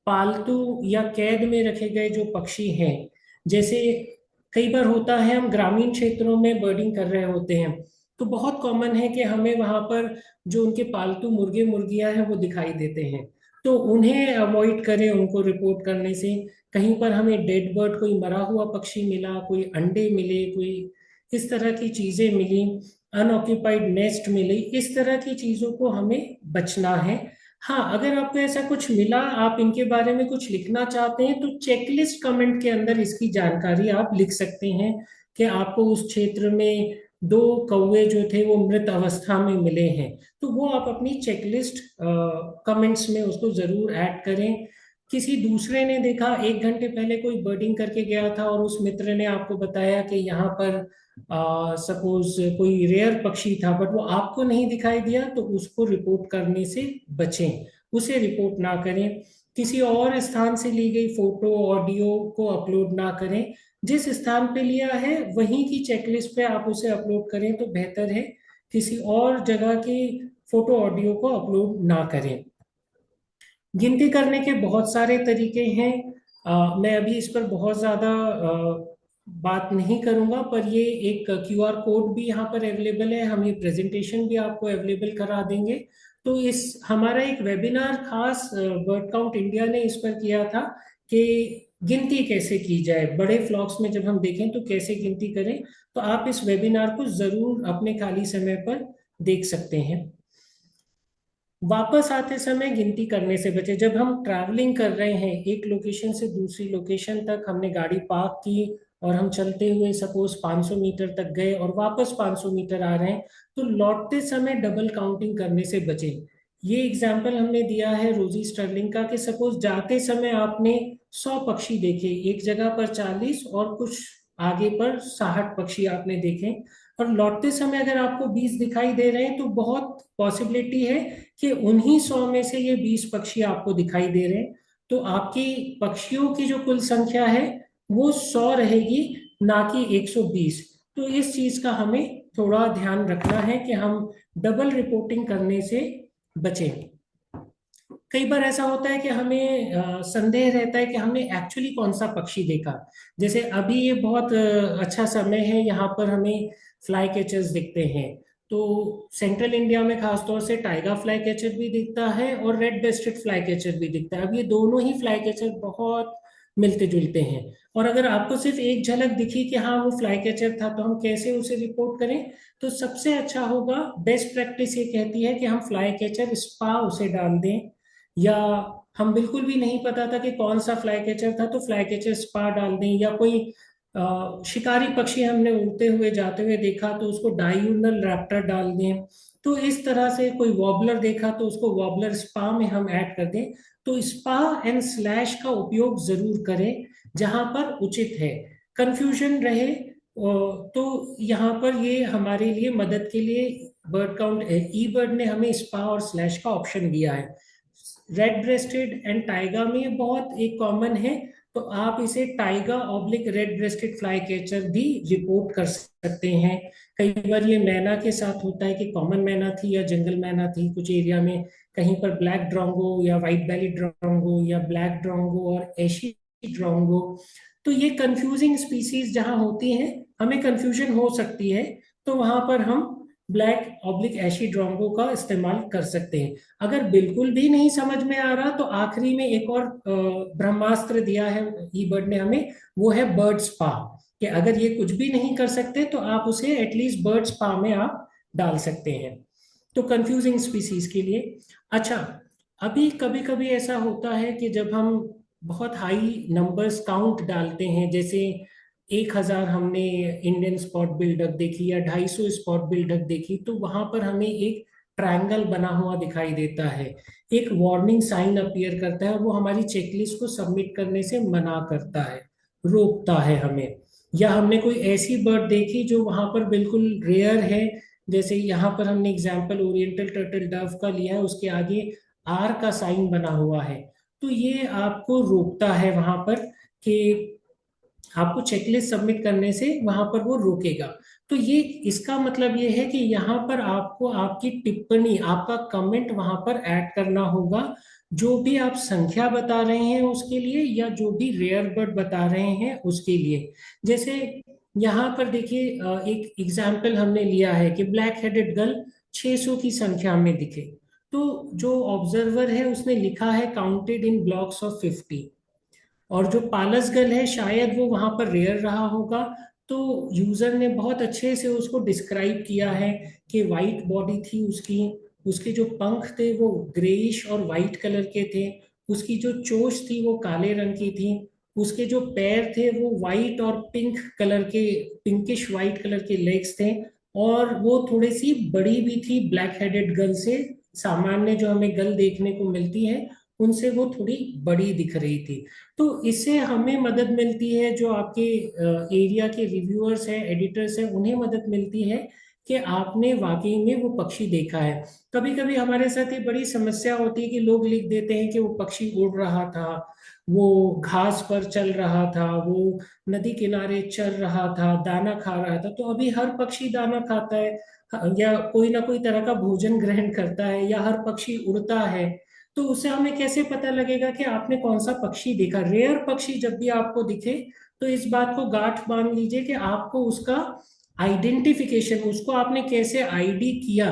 पालतू या कैद में रखे गए जो पक्षी हैं, जैसे कई बार होता है हम ग्रामीण क्षेत्रों में बर्डिंग कर रहे होते हैं, तो बहुत कॉमन है कि हमें वहां पर जो उनके पालतू मुर्गे मुर्गियां हैं वो दिखाई देते हैं। तो उन्हें अवॉइड करें उनको रिपोर्ट करने से। कहीं पर हमें डेड बर्ड, कोई मरा हुआ पक्षी मिला, कोई अंडे मिले, कोई इस तरह की चीजें मिली, अनऑक्यूपाइड नेस्ट मिली, इस तरह की चीजों को हमें बचना है। हाँ, अगर आपको ऐसा कुछ मिला, आप इनके बारे में कुछ लिखना चाहते हैं, तो चेकलिस्ट कमेंट के अंदर इसकी जानकारी आप लिख सकते हैं कि आपको उस क्षेत्र में 2 कौवे जो थे वो मृत अवस्था में मिले हैं। तो वो आप अपनी चेकलिस्ट कमेंट्स में उसको जरूर ऐड करें। किसी दूसरे ने देखा, 1 घंटे पहले कोई बर्डिंग करके गया था और उस मित्र ने आपको बताया कि यहाँ पर सपोज कोई रेयर पक्षी था बट वो आपको नहीं दिखाई दिया, तो उसको रिपोर्ट करने से बचें, उसे रिपोर्ट ना करें। किसी और स्थान से ली गई फोटो ऑडियो को अपलोड ना करें। जिस स्थान पे लिया है वहीं की चेकलिस्ट पे आप उसे अपलोड करें तो बेहतर है, किसी और जगह की फोटो ऑडियो को अपलोड ना करें। गिनती करने के बहुत सारे तरीके हैं। मैं अभी इस पर बहुत ज़्यादा बात नहीं करूंगा, पर ये एक क्यूआर कोड भी यहाँ पर अवेलेबल है, हम ये प्रेजेंटेशन भी आपको अवेलेबल करा देंगे। तो इस हमारा एक वेबिनार खास बर्ड काउंट इंडिया ने इस पर किया था कि गिनती कैसे की जाए, बड़े फ्लॉक्स में जब हम देखें तो कैसे गिनती करें। तो आप इस वेबिनार को जरूर अपने खाली समय पर देख सकते हैं। वापस आते समय गिनती करने से बचे। जब हम ट्रैवलिंग कर रहे हैं एक लोकेशन से दूसरी लोकेशन तक, हमने गाड़ी पार्क की और हम चलते हुए सपोज 500 मीटर तक गए और वापस 500 मीटर आ रहे हैं, तो लौटते समय डबल काउंटिंग करने से बचे। ये एग्जाम्पल हमने दिया है रोजी स्टर्लिंग का कि सपोज जाते समय आपने 100 पक्षी देखे, एक जगह पर 40 और कुछ आगे पर 60 पक्षी आपने देखे, और लौटते समय अगर आपको 20 दिखाई दे रहे हैं तो बहुत पॉसिबिलिटी है कि उन्हीं 100 में से ये 20 पक्षी आपको दिखाई दे रहे हैं। तो आपकी पक्षियों की जो कुल संख्या है वो 100 रहेगी, ना कि 120। तो इस चीज का हमें थोड़ा ध्यान रखना है कि हम डबल रिपोर्टिंग करने से बचें। कई बार ऐसा होता है कि हमें संदेह रहता है कि हमने एक्चुअली कौन सा पक्षी देखा। जैसे अभी ये बहुत अच्छा समय है, यहाँ पर हमें फ्लाई कैचर्स दिखते हैं। तो सेंट्रल इंडिया में खासतौर से टाइगर फ्लाई कैचर भी दिखता है और रेड ब्रेस्टेड फ्लाई कैचर भी दिखता है। अब ये दोनों ही फ्लाई कैचर बहुत मिलते जुलते हैं। और अगर आपको सिर्फ एक झलक दिखी कि हाँ वो फ्लाई कैचर था, तो हम कैसे उसे रिपोर्ट करें? तो सबसे अच्छा होगा, बेस्ट प्रैक्टिस ये कहती है कि हम फ्लाई कैचर स्पा उसे डाल दें, या हम बिल्कुल भी नहीं पता था कि कौन सा फ्लाई कैचर था तो फ्लाई कैचर स्पा डाल दें, या कोई शिकारी पक्षी हमने उड़ते हुए जाते हुए देखा तो उसको डायूनल रैप्टर डाल दें। तो इस तरह से कोई वॉबलर देखा तो उसको वॉबलर स्पा में हम ऐड कर दें। तो स्पा एंड स्लैश का उपयोग जरूर करें जहां पर उचित है, कंफ्यूजन रहे। तो यहाँ पर ये हमारे लिए मदद के लिए बर्ड काउंट ई बर्ड ने हमें स्पा और स्लैश का ऑप्शन दिया है। रेड ब्रेस्टेड एंड टाइगा में ये बहुत एक कॉमन है, तो आप इसे Tyga oblique red rested fly catcher भी रिपोर्ट कर सकते हैं। कई बार ये मैना के साथ होता है कि कॉमन मैना थी या जंगल मैना थी कुछ एरिया में, कहीं पर ब्लैक ड्रोंगो या व्हाइट बेली ड्रोंगो या ब्लैक ड्रोंगो और एशी ड्रोंगो। तो ये कंफ्यूजिंग स्पीसीज जहां होती हैं, हमें कंफ्यूजन हो सकती है, तो वहां पर हम ब्लैक ऑब्लिक एशी ड्रोंगो का इस्तेमाल कर सकते हैं। अगर बिल्कुल भी नहीं समझ में आ रहा तो आखिरी में एक और ब्रह्मास्त्र दिया है ई बर्ड ने हमें, वो है बर्ड स्पा। कि अगर ये कुछ भी नहीं कर सकते तो आप उसे एटलीस्ट बर्ड स्पा में आप डाल सकते हैं। तो कंफ्यूजिंग स्पीसीज के लिए। अच्छा, अभी कभी कभी ऐसा होता है कि जब हम बहुत हाई नंबर्स काउंट डालते हैं, जैसे 1,000 हमने इंडियन स्पॉट बिल्डक देखी या 250 स्पॉट बिल्डक देखी, तो वहां पर हमें एक ट्रायंगल बना हुआ दिखाई देता है, एक वार्निंग साइन अपीयर करता है, वो हमारी चेकलिस्ट को सबमिट करने से मना करता है, रोकता है हमें। या हमने कोई ऐसी बर्ड देखी जो वहां पर बिल्कुल रेयर है, जैसे यहाँ पर हमने एग्जाम्पल ओरिएंटल टर्टल डव का लिया है, उसके आगे आर का साइन बना हुआ है, तो ये आपको रोकता है वहां पर कि आपको चेकलिस्ट सबमिट करने से वहां पर वो रोकेगा। तो ये इसका मतलब ये है कि यहाँ पर आपको आपकी टिप्पणी, आपका कमेंट वहां पर ऐड करना होगा, जो भी आप संख्या बता रहे हैं उसके लिए या जो भी रेयर बर्ड बता रहे हैं उसके लिए। जैसे यहाँ पर देखिए एक एग्जाम्पल हमने लिया है कि ब्लैक हेडेड गल 600 की संख्या में दिखे, तो जो ऑब्जर्वर है उसने लिखा है काउंटेड इन ब्लॉक्स ऑफ 50, और जो पालसगल है शायद वो वहां पर रेयर रहा होगा। तो यूजर ने बहुत अच्छे से उसको डिस्क्राइब किया है कि वाइट बॉडी थी उसकी, उसके जो पंख थे वो ग्रेइश और वाइट कलर के थे, उसकी जो चोंच थी वो काले रंग की थी, उसके जो पैर थे वो वाइट और पिंक कलर के, पिंकिश वाइट कलर के लेग्स थे, और वो थोड़ी सी बड़ी भी थी ब्लैक हेडेड गल से, सामान्य जो हमें गल देखने को मिलती है उनसे वो थोड़ी बड़ी दिख रही थी। तो इससे हमें मदद मिलती है, जो आपके एरिया के रिव्यूअर्स हैं, एडिटर्स हैं, उन्हें मदद मिलती है कि आपने वाकई में वो पक्षी देखा है। कभी कभी हमारे साथ ये बड़ी समस्या होती है कि लोग लिख देते हैं कि वो पक्षी उड़ रहा था, वो घास पर चल रहा था, वो नदी किनारे चल रहा था, दाना खा रहा था। तो अभी हर पक्षी दाना खाता है, या कोई ना कोई तरह का भोजन ग्रहण करता है, या हर पक्षी उड़ता है। तो उससे हमें कैसे पता लगेगा कि आपने कौन सा पक्षी देखा? रेयर पक्षी जब भी आपको दिखे तो इस बात को गांठ बांध लीजिए कि आपको उसका आइडेंटिफिकेशन, उसको आपने कैसे आईडी किया,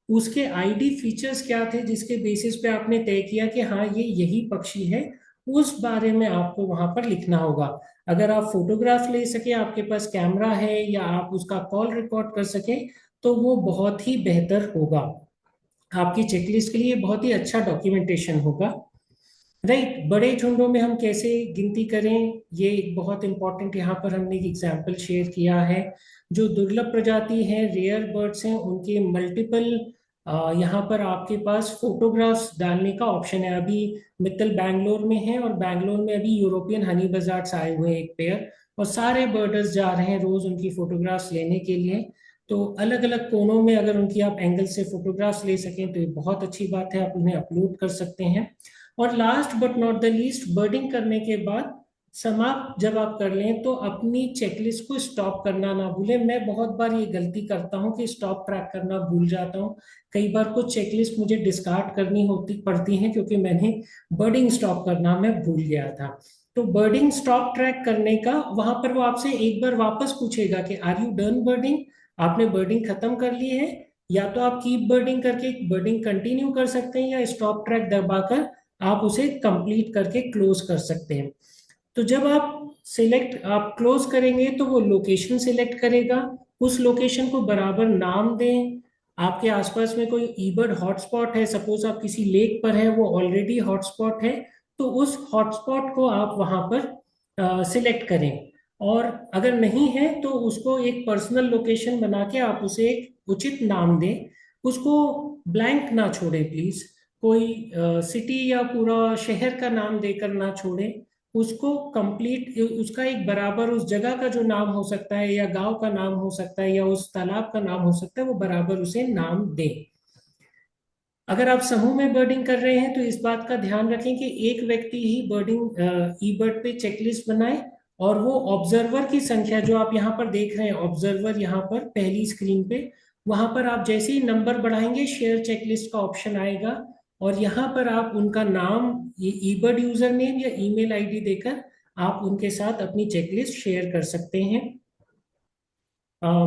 उसके आईडी फीचर्स क्या थे जिसके बेसिस पे आपने तय किया कि हाँ ये यही पक्षी है, उस बारे में आपको वहां पर लिखना होगा। अगर आप फोटोग्राफ ले सके, आपके पास कैमरा है, या आप उसका कॉल रिकॉर्ड कर सके, तो वो बहुत ही बेहतर होगा, आपकी चेकलिस्ट के लिए बहुत ही अच्छा डॉक्यूमेंटेशन होगा। राइट, बड़े झुंडों में हम कैसे गिनती करें, ये एक बहुत इंपॉर्टेंट यहाँ पर हमने एक एग्जाम्पल शेयर किया है। जो दुर्लभ प्रजाति है, रेयर बर्ड्स हैं, उनके मल्टीपल यहाँ पर आपके पास फोटोग्राफ्स डालने का ऑप्शन है। अभी मित्तल बैंगलोर में है, और बैंगलोर में अभी यूरोपियन हनी बजार्ड्स आए हुए हैं एक पेयर, और सारे बर्डर्स जा रहे हैं रोज उनकी फोटोग्राफ्स लेने के लिए। तो अलग अलग कोनों में अगर उनकी आप एंगल से फोटोग्राफ्स ले सकें तो ये बहुत अच्छी बात है, आप उन्हें अपलोड कर सकते हैं। और last but not the least, birding करने के बाद समाप्त जब आप कर लें तो अपनी चेकलिस्ट को स्टॉप करना ना भूलें। मैं बहुत बार ये गलती करता हूँ कि स्टॉप ट्रैक करना भूल जाता हूँ। कई बार कुछ चेकलिस्ट मुझे डिस्कार्ड करनी होती पड़ती हैं क्योंकि मैंने बर्डिंग स्टॉप करना मैं भूल गया था। तो बर्डिंग स्टॉप ट्रैक करने का वहां पर वो आपसे एक बार वापस पूछेगा कि आर यू डन बर्डिंग, आपने बर्डिंग खत्म कर ली है। या तो आप कीप बर्डिंग करके बर्डिंग कंटिन्यू कर सकते हैं, या स्टॉप ट्रैक दबाकर आप उसे कंप्लीट करके क्लोज कर सकते हैं। तो जब आप क्लोज करेंगे तो वो लोकेशन सिलेक्ट करेगा। उस लोकेशन को बराबर नाम दें। आपके आसपास में कोई ईबर्ड हॉटस्पॉट है, सपोज आप किसी लेक पर है, वो ऑलरेडी हॉटस्पॉट है, तो उस हॉटस्पॉट को आप वहां पर सिलेक्ट करें। और अगर नहीं है तो उसको एक पर्सनल लोकेशन बना के आप उसे एक उचित नाम दें। उसको ब्लैंक ना छोड़े प्लीज। कोई सिटी या पूरा शहर का नाम देकर ना छोड़े। उसको कंप्लीट, उसका एक बराबर उस जगह का जो नाम हो सकता है, या गांव का नाम हो सकता है, या उस तालाब का नाम हो सकता है, वो बराबर उसे नाम दें। अगर आप समूह में बर्डिंग कर रहे हैं तो इस बात का ध्यान रखें कि एक व्यक्ति ही बर्डिंग ई बर्ड पे चेकलिस्ट बनाए। और वो ऑब्जर्वर की संख्या जो आप यहाँ पर देख रहे हैं, ऑब्जर्वर यहाँ पर पहली स्क्रीन पे, वहां पर आप जैसे ही नंबर बढ़ाएंगे शेयर चेकलिस्ट का ऑप्शन आएगा। और यहाँ पर आप उनका नाम, ई बर्ड यूजर नेम या ईमेल आईडी देकर आप उनके साथ अपनी चेकलिस्ट शेयर कर सकते हैं।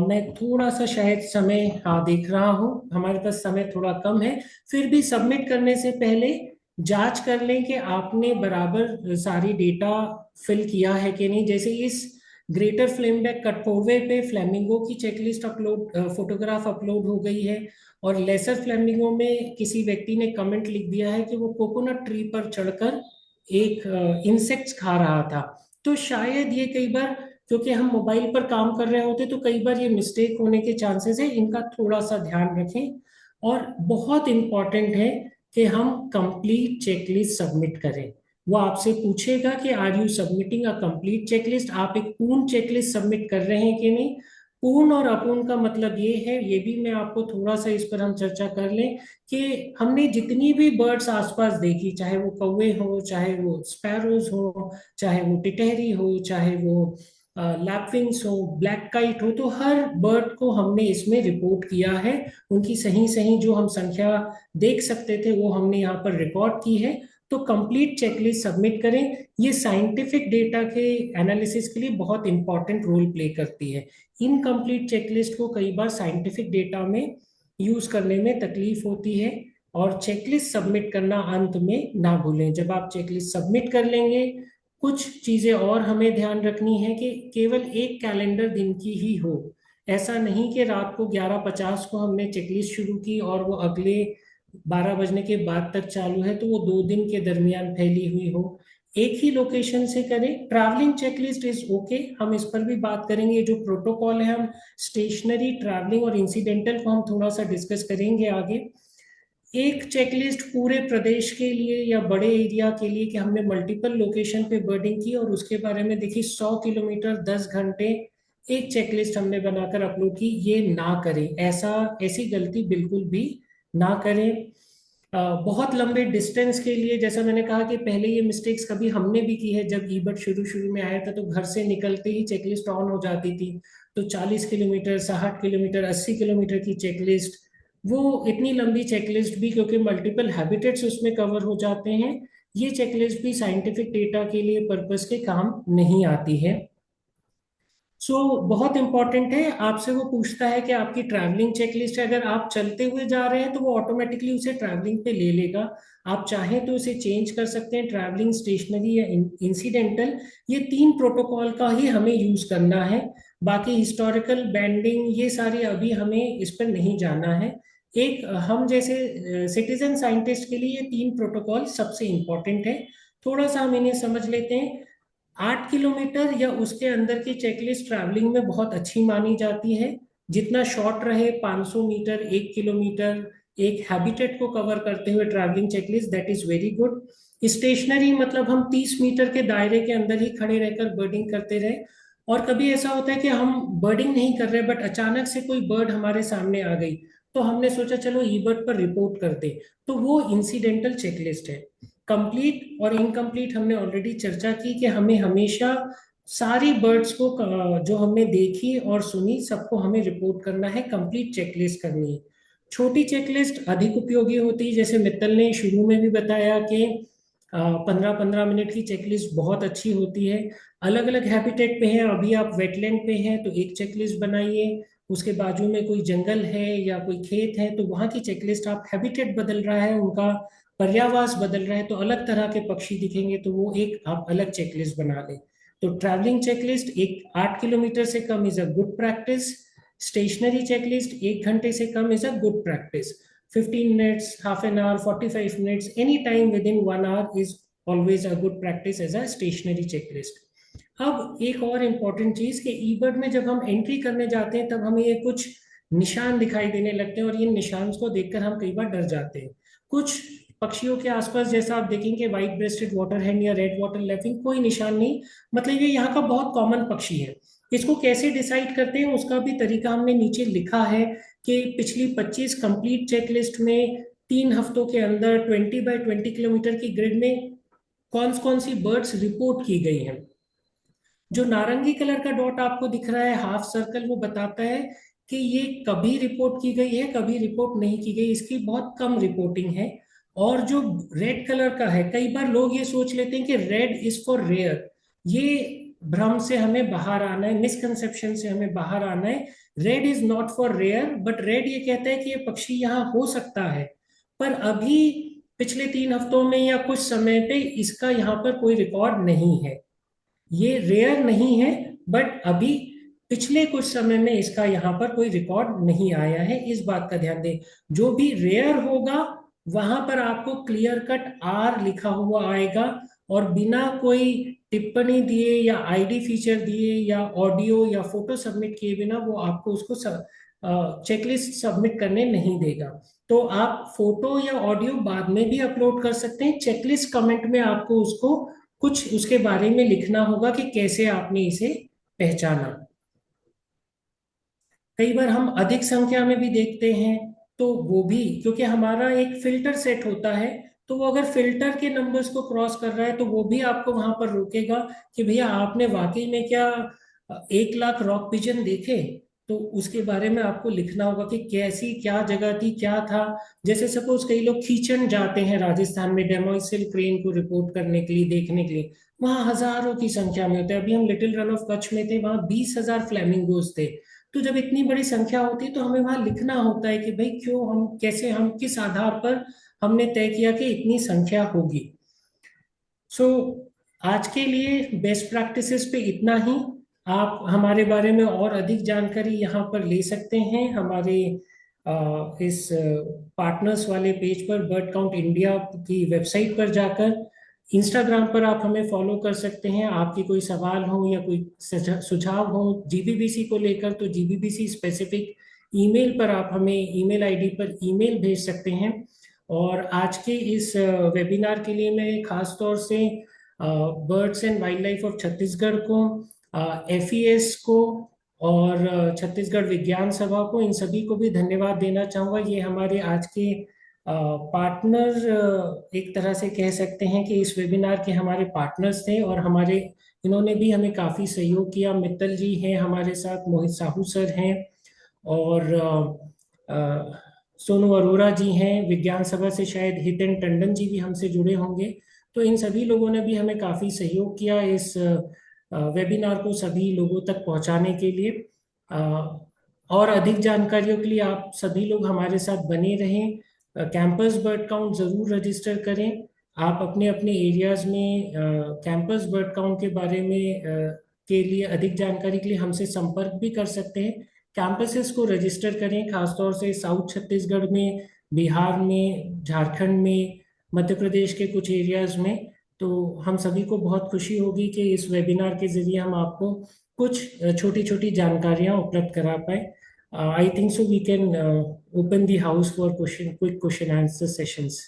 मैं थोड़ा सा शायद समय देख रहा हूँ, हमारे पास समय थोड़ा कम है। फिर भी सबमिट करने से पहले जांच कर लें कि आपने बराबर सारी डेटा फिल किया है कि नहीं। जैसे इस ग्रेटर फ्लेमबैक कटकोवे पे फ्लेमिंगो की चेकलिस्ट अपलोड, फोटोग्राफ अपलोड हो गई है। और लेसर फ्लेमिंगो में किसी व्यक्ति ने कमेंट लिख दिया है कि वो कोकोनट ट्री पर चढ़कर एक इंसेक्ट्स खा रहा था। तो शायद ये कई बार, क्योंकि हम मोबाइल पर काम कर रहे होते तो कई बार ये मिस्टेक होने के चांसेस है, इनका थोड़ा सा ध्यान रखें। और बहुत इंपॉर्टेंट है कि हम कंप्लीट चेकलिस्ट सबमिट करें। वो आपसे पूछेगा कि are you submitting a complete checklist, आप एक पूर्ण चेकलिस्ट सबमिट कर रहे हैं कि नहीं। पूर्ण और अपूर्ण का मतलब ये है, ये भी मैं आपको थोड़ा सा इस पर हम चर्चा कर लें, कि हमने जितनी भी बर्ड्स आसपास देखी, चाहे वो कौवे हो, चाहे वो स्पैरोज हो, चाहे वो टिटहरी हो, चाहे वो लैपविंग्स हो, ब्लैक काइट हो, तो हर बर्ड को हमने इसमें रिपोर्ट किया है। उनकी सही सही जो हम संख्या देख सकते थे वो हमने यहाँ पर रिकॉर्ड की है। तो कंप्लीट चेकलिस्ट सबमिट करें। ये साइंटिफिक डेटा के एनालिसिस के लिए बहुत इंपॉर्टेंट रोल प्ले करती है। इनकम्प्लीट चेकलिस्ट को कई बार साइंटिफिक डेटा में यूज करने में तकलीफ होती है। और चेकलिस्ट सबमिट करना अंत में ना भूलें। जब आप चेकलिस्ट सबमिट कर लेंगे, कुछ चीजें और हमें ध्यान रखनी है कि केवल एक कैलेंडर दिन की ही हो। ऐसा नहीं कि रात को 11:50 को हमने चेकलिस्ट शुरू की और वो अगले 12 बजने के बाद तक चालू है, तो वो 2 दिन के दरमियान फैली हुई हो। एक ही लोकेशन से करें। ट्रैवलिंग चेकलिस्ट इज ओके, हम इस पर भी बात करेंगे। जो प्रोटोकॉल है, हम स्टेशनरी, ट्रैवलिंग और इंसिडेंटल को हम थोड़ा सा डिस्कस करेंगे आगे। एक चेकलिस्ट पूरे प्रदेश के लिए या बड़े एरिया के लिए कि हमने मल्टीपल लोकेशन पे बर्डिंग की और उसके बारे में देखी, 100 किलोमीटर 10 घंटे एक चेकलिस्ट हमने बनाकर अपलोड की, ये ना करें। ऐसी गलती बिल्कुल भी ना करें। बहुत लंबे डिस्टेंस के लिए, जैसा मैंने कहा कि पहले ये मिस्टेक्स कभी हमने भी की है, जब ईबर्ड शुरू शुरू में आया था तो घर से निकलते ही चेकलिस्ट ऑन हो जाती थी। तो 40 किलोमीटर, 60 किलोमीटर, 80 किलोमीटर की चेकलिस्ट, वो इतनी लंबी चेकलिस्ट भी, क्योंकि मल्टीपल हैबिटेट्स उसमें कवर हो जाते हैं, ये चेकलिस्ट भी साइंटिफिक डेटा के लिए पर्पस के काम नहीं आती है। बहुत इंपॉर्टेंट है। आपसे वो पूछता है कि आपकी ट्रैवलिंग चेकलिस्ट है, अगर आप चलते हुए जा रहे हैं तो वो ऑटोमेटिकली उसे ट्रैवलिंग पे ले लेगा। आप चाहें तो उसे चेंज कर सकते हैं, ट्रैवलिंग, स्टेशनरी या इंसिडेंटल। ये 3 प्रोटोकॉल का ही हमें यूज करना है। बाकी हिस्टोरिकल, बैंडिंग, ये सारे अभी हमें इस पर नहीं जाना है। एक हम जैसे सिटीजन साइंटिस्ट के लिए ये 3 प्रोटोकॉल सबसे इंपॉर्टेंट है। थोड़ा सा हम इन्हें समझ लेते हैं। 8 किलोमीटर या उसके अंदर की चेकलिस्ट ट्रैवलिंग में बहुत अच्छी मानी जाती है। जितना शॉर्ट रहे, 500 मीटर, 1 किलोमीटर, एक हैबिटेट को कवर करते हुए travelling checklist, that is very good. Stationary मतलब हम 30 मीटर के दायरे के अंदर ही खड़े रहकर बर्डिंग करते रहे। और कभी ऐसा होता है कि हम बर्डिंग नहीं कर रहे बट अचानक से कोई बर्ड हमारे सामने आ गई, तो हमने सोचा चलो ई बर्ड पर रिपोर्ट करते, तो वो इंसिडेंटल चेकलिस्ट है। कंप्लीट और इनकम्प्लीट हमने ऑलरेडी चर्चा की कि हमें हमेशा सारी बर्ड्स को जो हमने देखी और सुनी सबको हमें रिपोर्ट करना है, कंप्लीट चेकलिस्ट करनी है। छोटी चेकलिस्ट अधिक उपयोगी होती है, जैसे मित्तल ने शुरू में भी बताया कि 15-15 मिनट की चेकलिस्ट बहुत अच्छी होती है। अलग अलग हैबिटेट पे हैं, अभी आप वेटलैंड पे हैं तो एक चेकलिस्ट बनाइए, उसके बाजू में कोई जंगल है या कोई खेत है तो वहाँ की चेकलिस्ट, आप हैबिटेट बदल रहा है, उनका पर्यावास बदल रहा है तो अलग तरह के पक्षी दिखेंगे तो वो एक आप अलग चेकलिस्ट बना लें। तो ट्रैवलिंग चेकलिस्ट, एक 8 किलोमीटर से कम is a good practice. Stationary checklist 1 घंटे से कम is a good practice. 15 minutes, half an hour, 45 minutes, any time within 1 hour is always a good practice as a stationary checklist. अब एक और important चीज कि ईबर्ड में जब हम एंट्री करने जाते हैं तब हमें ये कुछ निशान दिखाई देने लगते हैं और इन निशान को देखकर हम कई बार डर जाते हैं। कुछ पक्षियों के आसपास जैसा आप देखेंगे व्हाइट ब्रेस्टेड वाटर हैंड या रेड वाटर लैपिंग, कोई निशान नहीं, मतलब ये यहाँ का बहुत कॉमन पक्षी है। इसको कैसे डिसाइड करते हैं उसका भी तरीका हमने नीचे लिखा है कि पिछली 25 कंप्लीट चेकलिस्ट में 3 हफ्तों के अंदर 20 बाय 20 किलोमीटर की ग्रिड में कौन कौन सी बर्ड्स रिपोर्ट की गई हैं। जो नारंगी कलर का डॉट आपको दिख रहा है, हाफ सर्कल, वो बताता है कि ये कभी रिपोर्ट की गई है, कभी रिपोर्ट नहीं की गई, इसकी बहुत कम रिपोर्टिंग है। और जो रेड कलर का है, कई बार लोग ये सोच लेते हैं कि रेड इज फॉर रेयर, ये भ्रम से हमें बाहर आना है, मिसकंसेप्शन से हमें बाहर आना है। Red is not for rare, but red ये कहता है कि ये पक्षी यहाँ हो सकता है, पर अभी पिछले 3 हफ्तों में या कुछ समय पे इसका यहाँ पर कोई रिकॉर्ड नहीं है। ये रेयर नहीं है, बट अभी पिछले कुछ समय में इसका यहाँ पर कोई रिकॉर्ड नहीं आया है, इस बात का ध्यान दें। जो भी रेयर होगा वहां पर आपको क्लियर कट आर लिखा हुआ आएगा, और बिना कोई टिप्पणी दिए या आईडी फीचर दिए या ऑडियो या फोटो सबमिट किए बिना वो आपको उसको चेकलिस्ट सबमिट करने नहीं देगा। तो आप फोटो या ऑडियो बाद में भी अपलोड कर सकते हैं, चेकलिस्ट कमेंट में आपको उसको कुछ उसके बारे में लिखना होगा कि कैसे आपने इसे पहचाना। कई बार हम अधिक संख्या में भी देखते हैं तो वो भी, क्योंकि हमारा एक फिल्टर सेट होता है, तो वो अगर फिल्टर के नंबर्स को क्रॉस कर रहा है तो वो भी आपको वहां पर रोकेगा कि भैया आपने वाकई में क्या 1 लाख रॉक पिजन देखे, तो उसके बारे में आपको लिखना होगा कि कैसी क्या जगह थी, क्या था। जैसे सपोज कई लोग खींचन जाते हैं राजस्थान में डेमोइसल क्रेन को रिपोर्ट करने के लिए, देखने के लिए, वहां हजारों की संख्या में होते हैं। अभी हम लिटिल रन ऑफ कच्छ में थे, वहां 20,000 फ्लैमिंगोज थे। तो जब इतनी बड़ी संख्या होती है तो हमें वहां लिखना होता है कि भाई क्यों, हम कैसे, हम किस आधार पर हमने तय किया कि इतनी संख्या होगी। सो आज के लिए बेस्ट प्रैक्टिसेस पे इतना ही। आप हमारे बारे में और अधिक जानकारी यहाँ पर ले सकते हैं हमारे इस पार्टनर्स वाले पेज पर, बर्ड काउंट इंडिया की वेबसाइट पर जाकर। इंस्टाग्राम पर आप हमें फॉलो कर सकते हैं। आपकी कोई सवाल हो या कोई सुझाव हो जीबीबीसी को लेकर, तो जीबीबीसी स्पेसिफिक ईमेल पर आप हमें ईमेल आईडी पर ईमेल भेज सकते हैं। और आज के इस वेबिनार के लिए मैं खास तौर से birds and wild life of Chhattisgarh को, एफईएस को और छत्तीसगढ़ विज्ञान सभा को, इन सभी को भी धन्यवाद देना चाहूँगा। ये हमारे आज के पार्टनर एक तरह से कह सकते हैं कि इस वेबिनार के हमारे पार्टनर्स थे, और हमारे इन्होंने भी हमें काफ़ी सहयोग किया। मित्तल जी हैं हमारे साथ, मोहित साहू सर हैं, और सोनू अरोड़ा जी हैं विज्ञान सभा से, शायद हितेन टंडन जी भी हमसे जुड़े होंगे। तो इन सभी लोगों ने भी हमें काफ़ी सहयोग किया इस वेबिनार को सभी लोगों तक पहुंचाने के लिए। और अधिक जानकारियों के लिए आप सभी लोग हमारे साथ बने रहें। कैंपस बर्ड काउंट ज़रूर रजिस्टर करें। आप अपने अपने एरियाज में कैंपस बर्ड काउंट के बारे में के लिए अधिक जानकारी के लिए हमसे संपर्क भी कर सकते हैं। कैंपसेस को रजिस्टर करें, खासतौर से साउथ छत्तीसगढ़ में, बिहार में, झारखंड में, मध्य प्रदेश के कुछ एरियाज में। तो हम सभी को बहुत खुशी होगी कि इस वेबिनार के जरिए हम आपको कुछ छोटी छोटी जानकारियां उपलब्ध करा पाए। I think so we can open the house for question, quick question answer sessions.